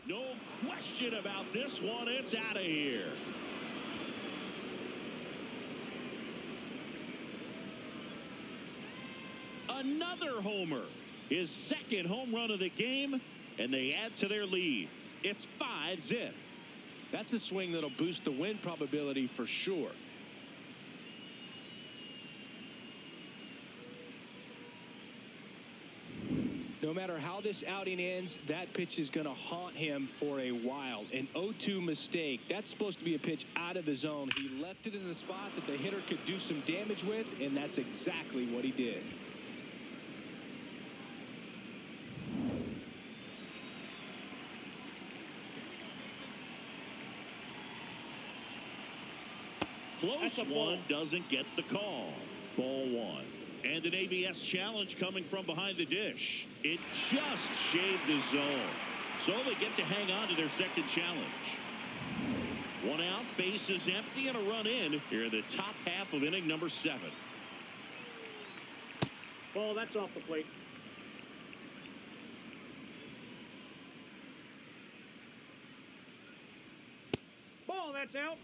No question about this one. It's out of here. Another homer. His second home run of the game, and they add to their lead. It's 5-zip. That's a swing that'll boost the win probability for sure. No matter how this outing ends, that pitch is going to haunt him for a while. An 0-2 mistake. That's supposed to be a pitch out of the zone. He left it in the spot that the hitter could do some damage with, and that's exactly what he did. Close one, doesn't get the call. Ball one. And an ABS challenge coming from behind the dish. It just shaved the zone. So they get to hang on to their second challenge. One out, bases empty, and a run in here in the top half of inning number 7. Ball, that's off the plate. Ball, that's out.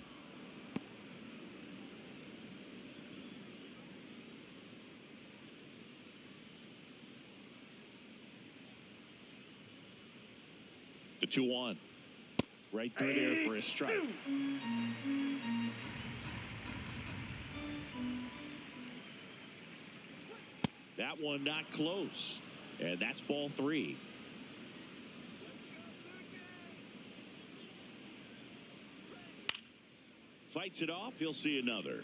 The 2-1. Right through there for a strike. That one not close. And that's ball 3. Fights it off. He'll see another.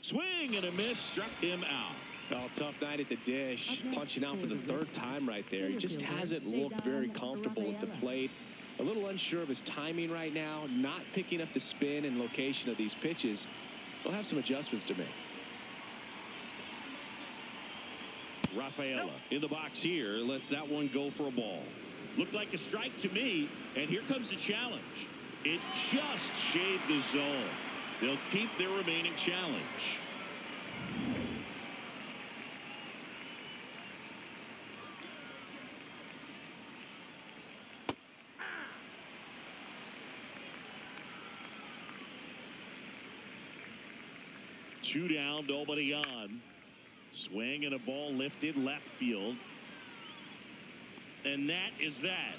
Swing and a miss, struck him out. Oh, tough night at the dish. Punching out for the 3rd time right there. He just hasn't looked very comfortable at the plate. A little unsure of his timing right now. Not picking up the spin and location of these pitches. He'll have some adjustments to make. Rafaela in the box here. Lets that one go for a ball. Looked like a strike to me. And here comes the challenge. It just shaved the zone. They'll keep their remaining challenge. Two down, nobody on. Swing and a ball lifted left field. And that is that.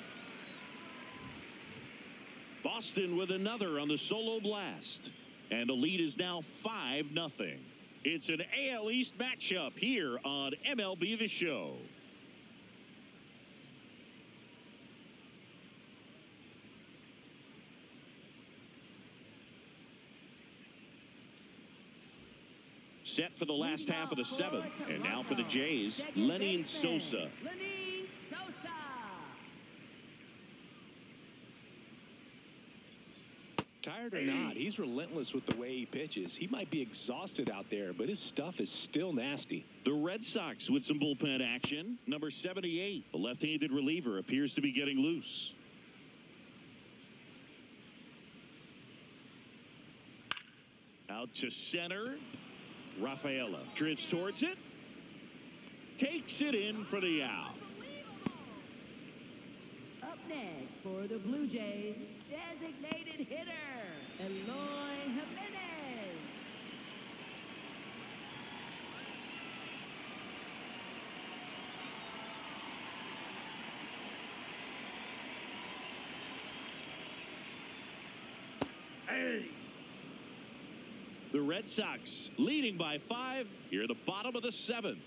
Boston with another on the solo blast. And the lead is now 5-0. It's an AL East matchup here on MLB The Show. Set for the last half of the 7th. And now for the Jays, Lenny Sosa. Tired or not, he's relentless with the way he pitches. He might be exhausted out there, but his stuff is still nasty. The Red Sox with some bullpen action. Number 78, the left-handed reliever, appears to be getting loose. Out to center. Rafaela drifts towards it. Takes it in for the out. Up next for the Blue Jays, designated hitter, Eloy Jimenez. Hey. The Red Sox leading by 5 here at the bottom of the 7th.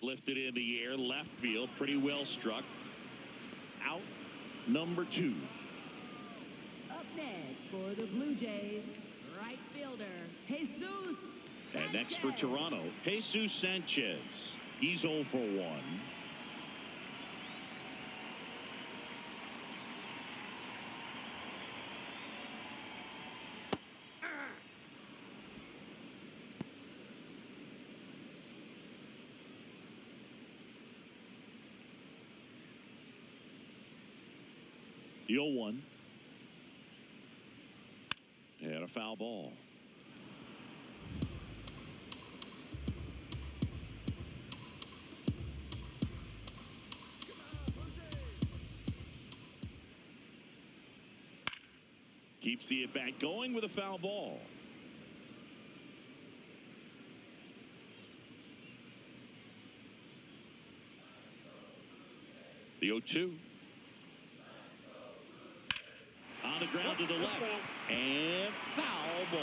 Lifted in the air, left field, pretty well struck. Out number 2. Up next for the Blue Jays, right fielder, Jesus. And next for Toronto, Jesus Sanchez. He's 0 for 1. The 0-1. a foul ball. Keeps the at-bat going with a foul ball. The 0-2. On the ground to the left. And foul ball.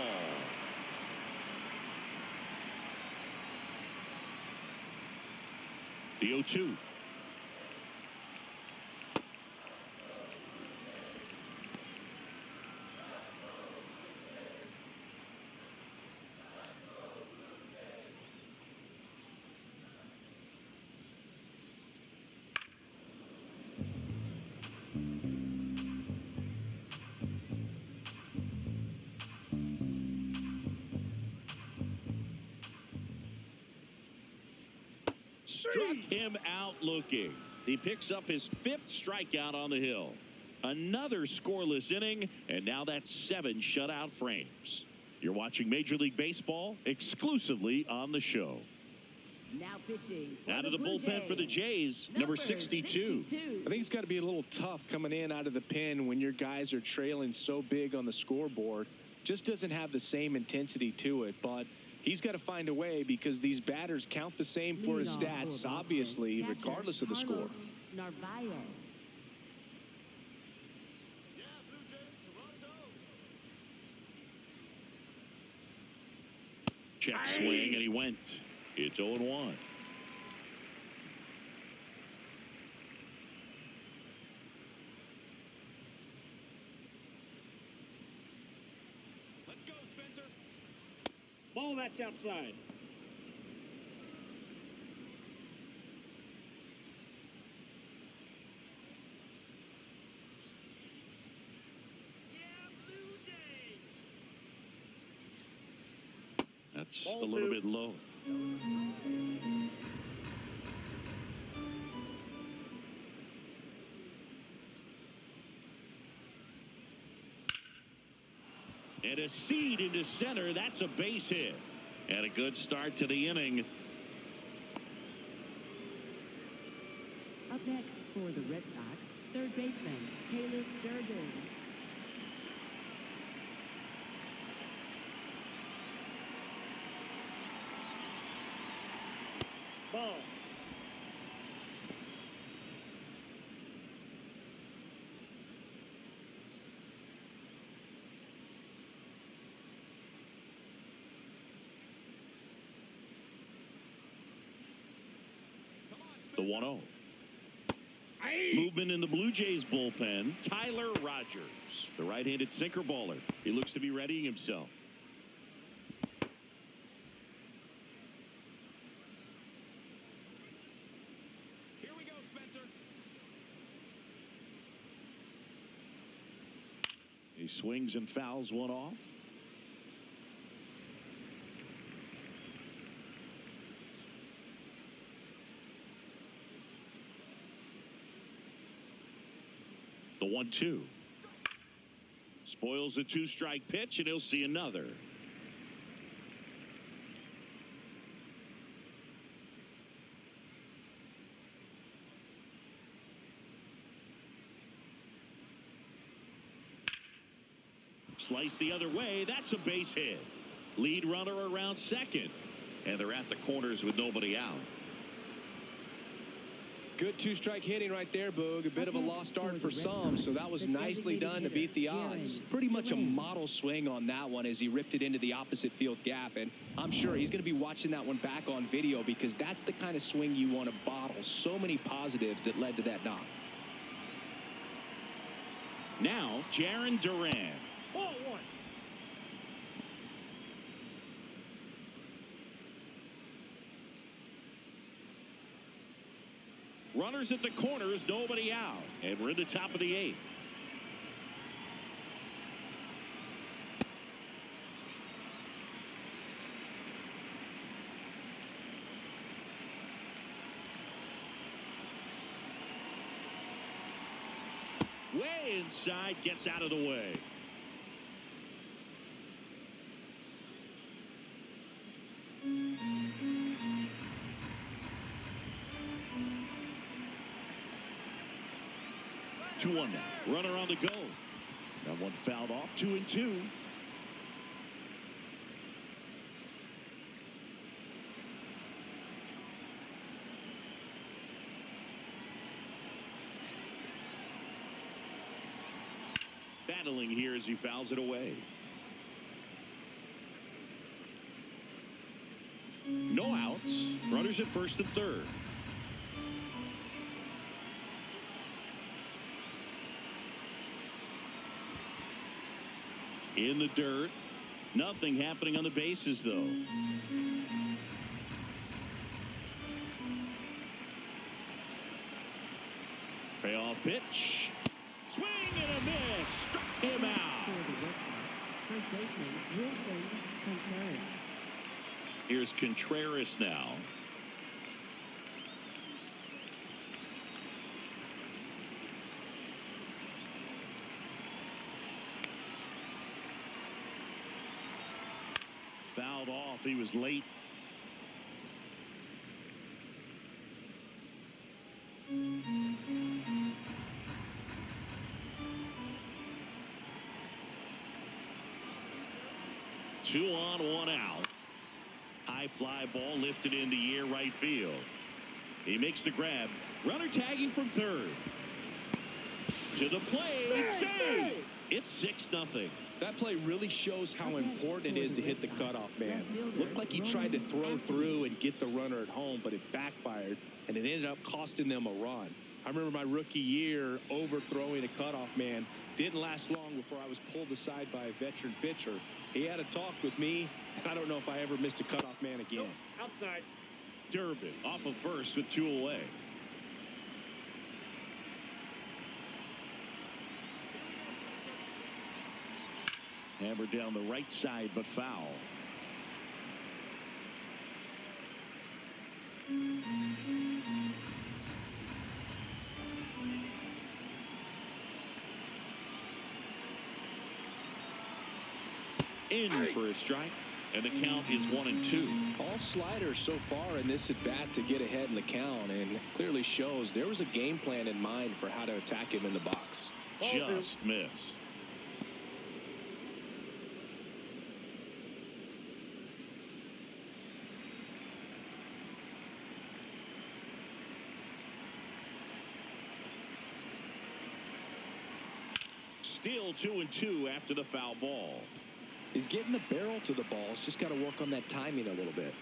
The 0-2. Struck him out looking. He picks up his 5th strikeout on the hill. Another scoreless inning, and now that's 7 shutout frames. You're watching Major League Baseball exclusively on the show. Now pitching. Out of the bullpen for the Jays, number 62. I think it's got to be a little tough coming in out of the pen when your guys are trailing so big on the scoreboard. Just doesn't have the same intensity to it, but he's got to find a way because these batters count the same for his stats, obviously, regardless of the score. Narvaez. Check swing, and he went. It's 0-1. Let's go, Spencer. Ball that's outside. That's a little bit low. And a seed into center. That's a base hit. And a good start to the inning. Up next for the Red Sox, third baseman, Caleb Durden. Ball. The 1-0. Movement in the Blue Jays bullpen. Tyler Rogers, the right-handed sinker baller. He looks to be readying himself. Here we go, Spencer. He swings and fouls one off. The 1-2. Spoils the 2-strike pitch, and he'll see another. Slice the other way. That's a base hit. Lead runner around second. And they're at the corners with nobody out. Good 2-strike hitting right there, Boog. A bit of a lost start for some, so that was nicely done to beat the odds. Pretty much a model swing on that one as he ripped it into the opposite field gap, and I'm sure he's going to be watching that one back on video because that's the kind of swing you want to bottle. So many positives that led to that knock. Now, Jarren Duran. Ball 1. Runners at the corners, nobody out. And we're in the top of the 8th. Way inside, gets out of the way. 2-1 now. Runner on the go. That one fouled off. 2-2. Battling here as he fouls it away. No outs. Runners at first and third. In the dirt. Nothing happening on the bases, though. Payoff pitch. Swing and a miss. Struck him out. First baseman, Wilson Contreras. Here's Contreras now. Fouled off. He was late. Two on, one out. High fly ball lifted in the air right field. He makes the grab. Runner tagging from third. To the plate. Save! It's 6-0. That play really shows how important it is to hit the cutoff man. Looked like he tried to throw through and get the runner at home, but it backfired, and it ended up costing them a run. I remember my rookie year overthrowing a cutoff man. Didn't last long before I was pulled aside by a veteran pitcher. He had a talk with me, and I don't know if I ever missed a cutoff man again. Nope. Outside. Durbin off of first with 2 away. Hammered down the right side, but foul. In for a strike, and the count is 1-2. All sliders so far in this at bat to get ahead in the count, and clearly shows there was a game plan in mind for how to attack him in the box. Just missed. Still 2-2 after the foul ball. He's getting the barrel to the ball. He's just got to work on that timing a little bit.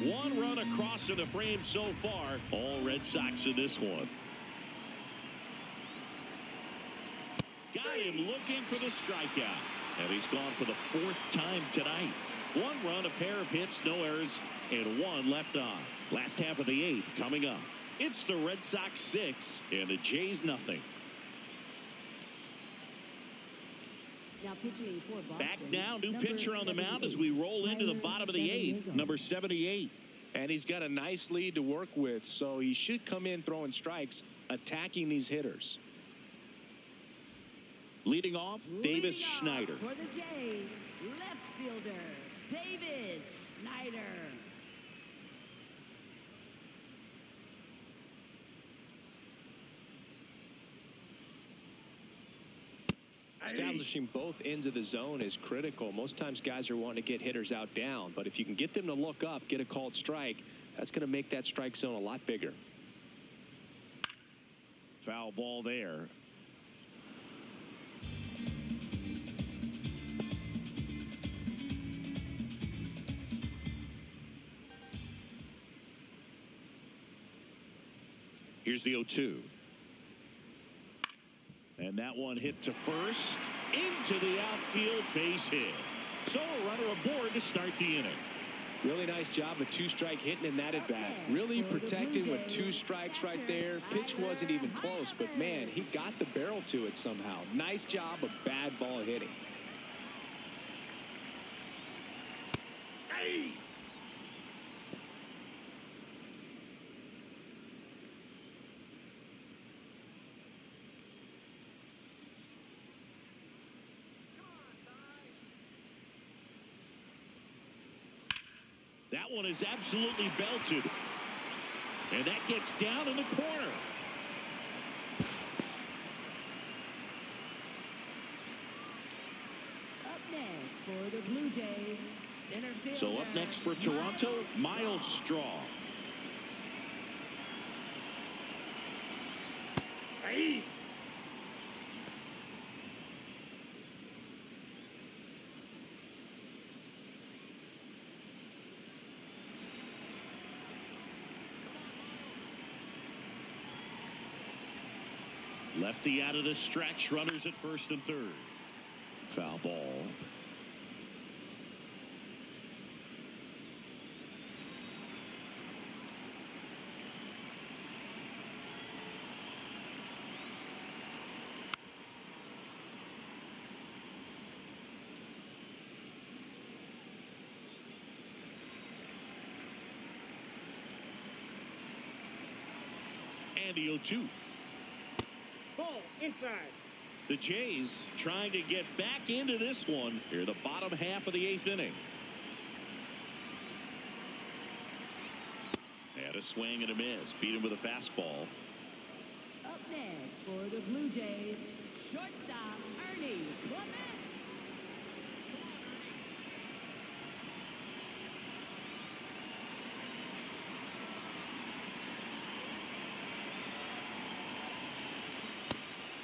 One run across in the frame so far. All Red Sox in this one. Got him looking for the strikeout. And he's gone for the 4th time tonight. 1 run, a pair of hits, no errors, and 1 left on. Last half of the 8th coming up. It's the Red Sox 6 and the Jays nothing. Now pitching for Boston. Back now, new pitcher on the mound as we roll into the bottom of the 8th, number 78. And he's got a nice lead to work with, so he should come in throwing strikes, attacking these hitters. Leading off, Davis Schneider. For the Jays, left fielder, Davis Schneider. Establishing both ends of the zone is critical. Most times guys are wanting to get hitters out down, but if you can get them to look up, get a called strike, that's going to make that strike zone a lot bigger. Foul ball there. Here's the 0-2. And that one hit to first, into the outfield, base hit. So a runner aboard to start the inning. Really nice job of 2-strike hitting in that at bat. Really protecting with 2 strikes right there. Pitch wasn't even close, but man, he got the barrel to it somehow. Nice job of bad ball hitting. Hey! That one is absolutely belted. And that gets down in the corner. for the Blue Jays, center fielder. So up next for Toronto, Miles Straw. Hey. Lefty out of the stretch. Runners at first and third. Foul ball. And the 0-2. Ball inside. The Jays trying to get back into this one here, the bottom half of the 8th inning. And a swing and a miss. Beat him with a fastball. Up next for the Blue Jays, shortstop Ernie Clement.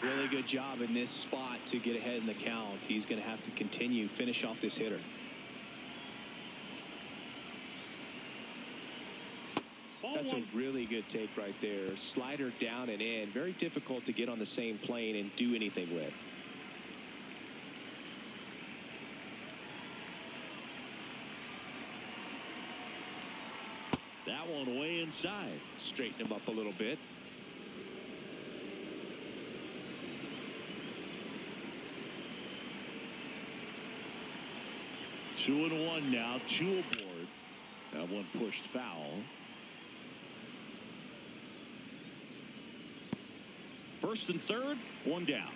Really good job in this spot to get ahead in the count. He's going to have to continue, finish off this hitter. That's a really good take right there. Slider down and in. Very difficult to get on the same plane and do anything with. That one way inside. Straighten him up a little bit. Two and one now. Two aboard. That one pushed foul. First and third, one down.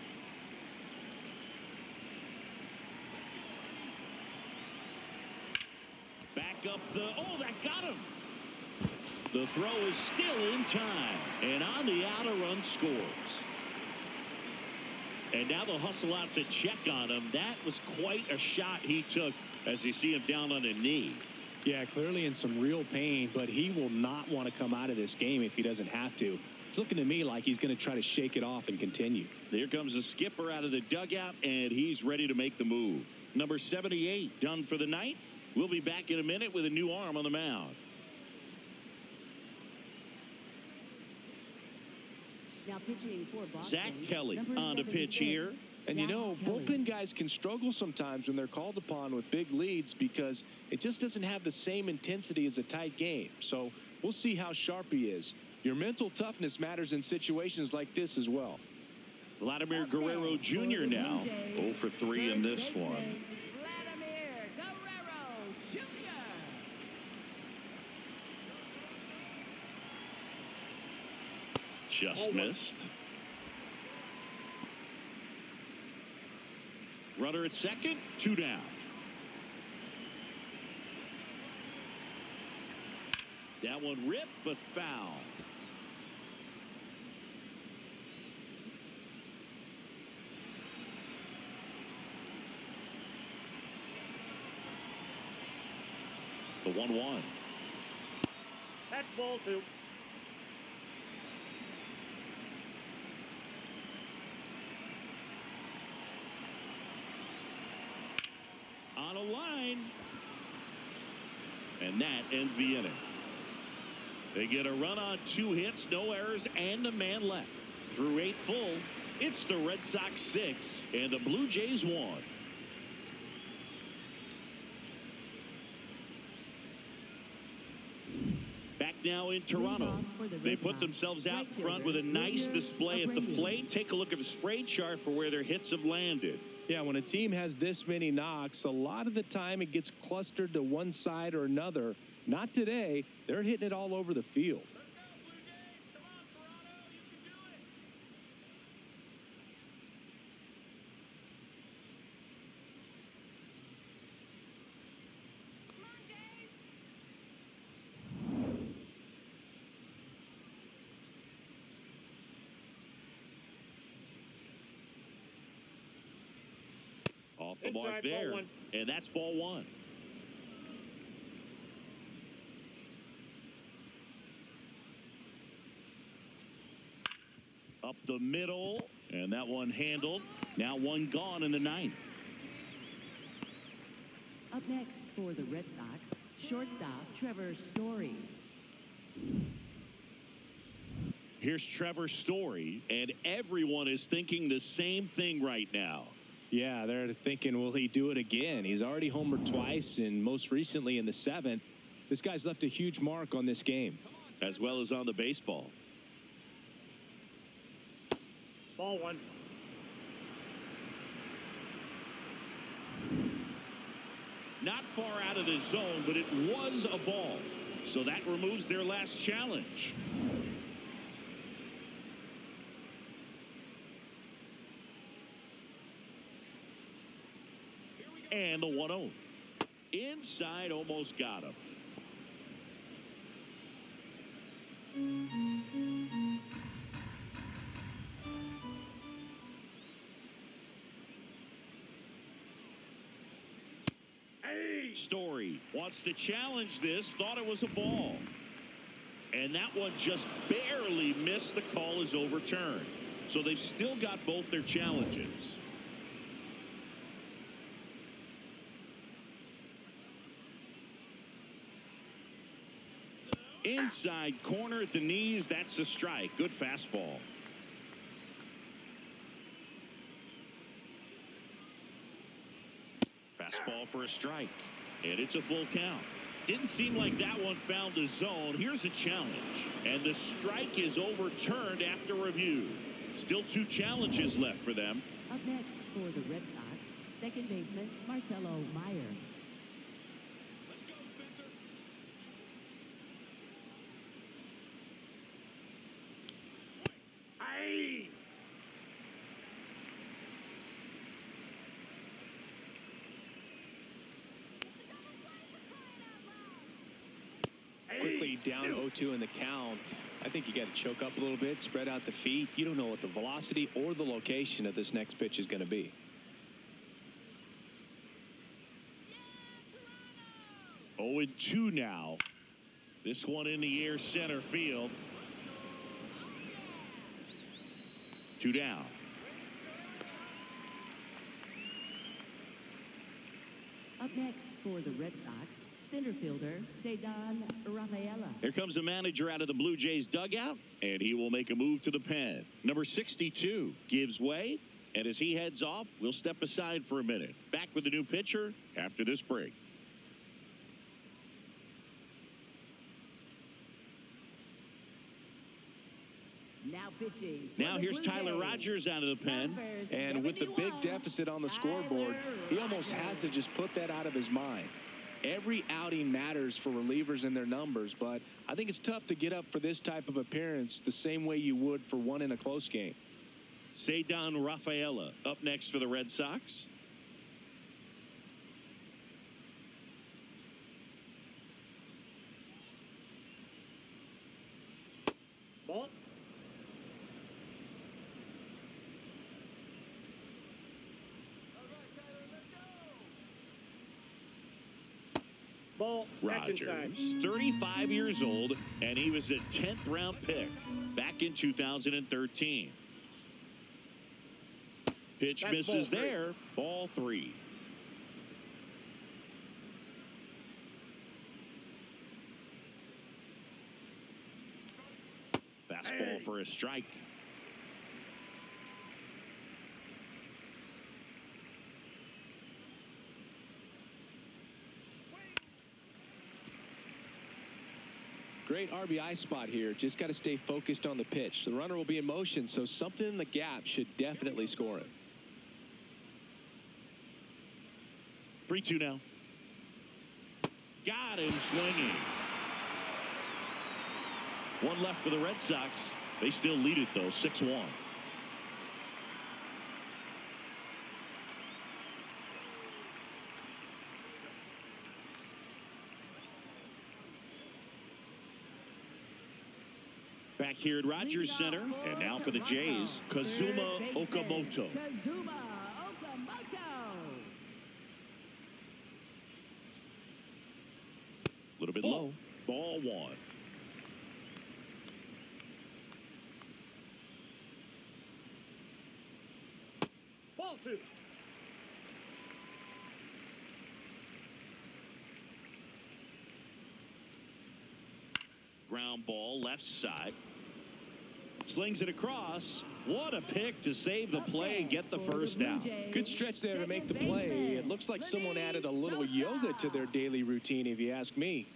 Back up the, oh, that got him. The throw is still in time, and on the outer run scores. And now they'll hustle out to check on him. That was quite a shot he took as you see him down on a knee. Yeah, clearly in some real pain, but he will not want to come out of this game if he doesn't have to. It's looking to me like he's going to try to shake it off and continue. Here comes the skipper out of the dugout, and he's ready to make the move. Number 78 done for the night. We'll be back in a minute with a new arm on the mound. Now pitching for Boston, Zach Kelly number on to pitch 76, here. And you Zach know, Kelly. bullpen guys can struggle sometimes when they're called upon with big leads because it just doesn't have the same intensity as a tight game. So we'll see how sharp he is. Your mental toughness matters in situations like this as well. Vladimir Guerrero Jr. now 0 for 3 in this one. Vladimir Guerrero Jr. Just missed. Runner at second, 2 down. That one ripped, but foul. The 1-1. That's ball 2. On a line. And that ends the inning. They get a run on 2 hits, no errors, and a man left. Through 8 full, it's the Red Sox 6 and the Blue Jays 1. Back now in Toronto. They put themselves out in front with a nice display at the plate. Take a look at the spray chart for where their hits have landed. Yeah, when a team has this many knocks, a lot of the time it gets clustered to one side or another. Not today. They're hitting it all over the field. Off the mark Inside, there. ball one. And that's ball one. Up the middle, and that one handled. Now one gone in the ninth. Up next for the Red Sox, shortstop Trevor Story. Here's Trevor Story, and everyone is thinking the same thing right now. Yeah, they're thinking, will he do it again? He's already homered twice, and most recently in the seventh. This guy's left a huge mark on this game. As well as on the baseball. Ball one. Not far out of the zone, but it was a ball. So that removes their last challenge. And the 1-0. Inside, almost got him. Story wants to challenge this, thought it was a ball. And that one just barely missed. The call is overturned. So they've still got both their challenges. Inside corner at the knees, that's a strike. Good fastball. Fastball for a strike. And it's a full count. Didn't seem like that one found the zone. Here's a challenge. And the strike is overturned after review. Still two challenges left for them. Up next for the Red Sox, second baseman Marcelo Meyer. Quickly down 0-2 in the count. I think you got to choke up a little bit, spread out the feet. You don't know what the velocity or the location of this next pitch is going to be. Yeah, 0-2 now. This one in the air, center field. 2 down. Up next for the Red Sox, center fielder Ceddanne Rafaela. Here comes the manager out of the Blue Jays dugout, and he will make a move to the pen. Number 62 gives way, and as he heads off, we'll step aside for a minute. Back with the new pitcher after this break. Now pitching. Now here's Tyler Rogers out of the pen. And with the big deficit on the scoreboard, he almost has to just put that out of his mind. Every outing matters for relievers and their numbers, but I think it's tough to get up for this type of appearance the same way you would for one in a close game. Ceddanne Rafaela up next for the Red Sox. Ball. Ball. Rogers, 35 years old, and he was a 10th round pick back in 2013. Pitch That's misses ball three. there. Ball 3. Fastball for a strike. Great RBI spot here. Just got to stay focused on the pitch. The runner will be in motion, so something in the gap should definitely score it. 3-2 now. Got him swinging. One left for the Red Sox. They still lead it, though, 6-1. Back here at Rogers Center, and now for the Jays, Kazuma Okamoto. Kazuma Okamoto. Ball 2. Ground ball left side. Slings it across. What a pick to save the play and get the first out. Good stretch there to make the play. It looks like someone added a little yoga to their daily routine, if you ask me.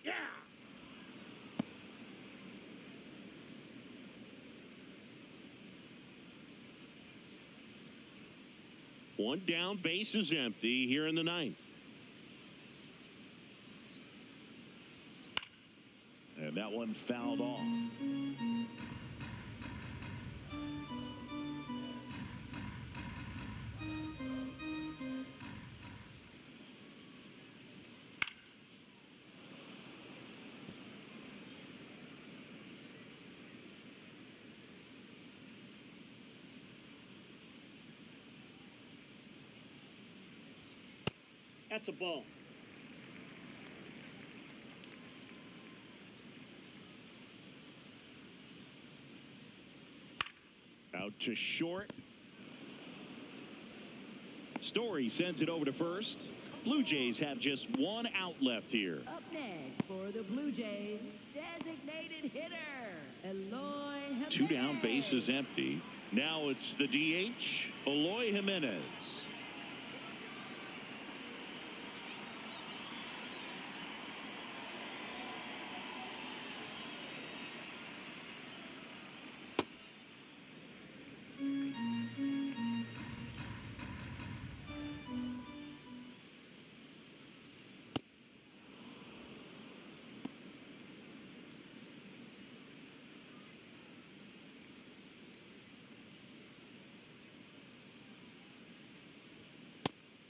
Yeah. One down, base is empty here in the ninth. And that one fouled off. That's a ball. Out to short. Story sends it over to first. Blue Jays have just one out left here. Up next for the Blue Jays, designated hitter, Eloy Jimenez. Two down, base is empty. Now it's the DH, Eloy Jimenez.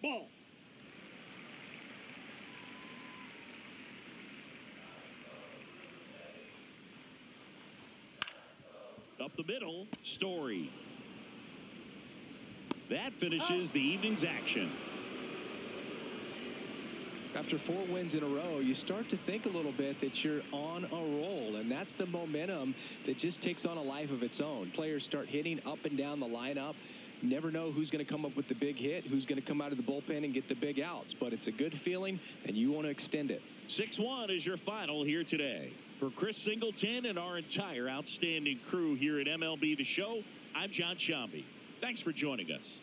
Ball. Up the middle, Story. That finishes the evening's action. After 4 wins in a row, you start to think a little bit that you're on a roll, and that's the momentum that just takes on a life of its own. Players start hitting up and down the lineup. Never know who's going to come up with the big hit, who's going to come out of the bullpen and get the big outs, but it's a good feeling, and you want to extend it. 6-1 is your final here today. For Chris Singleton and our entire outstanding crew here at MLB The Show, I'm John Shambi. Thanks for joining us.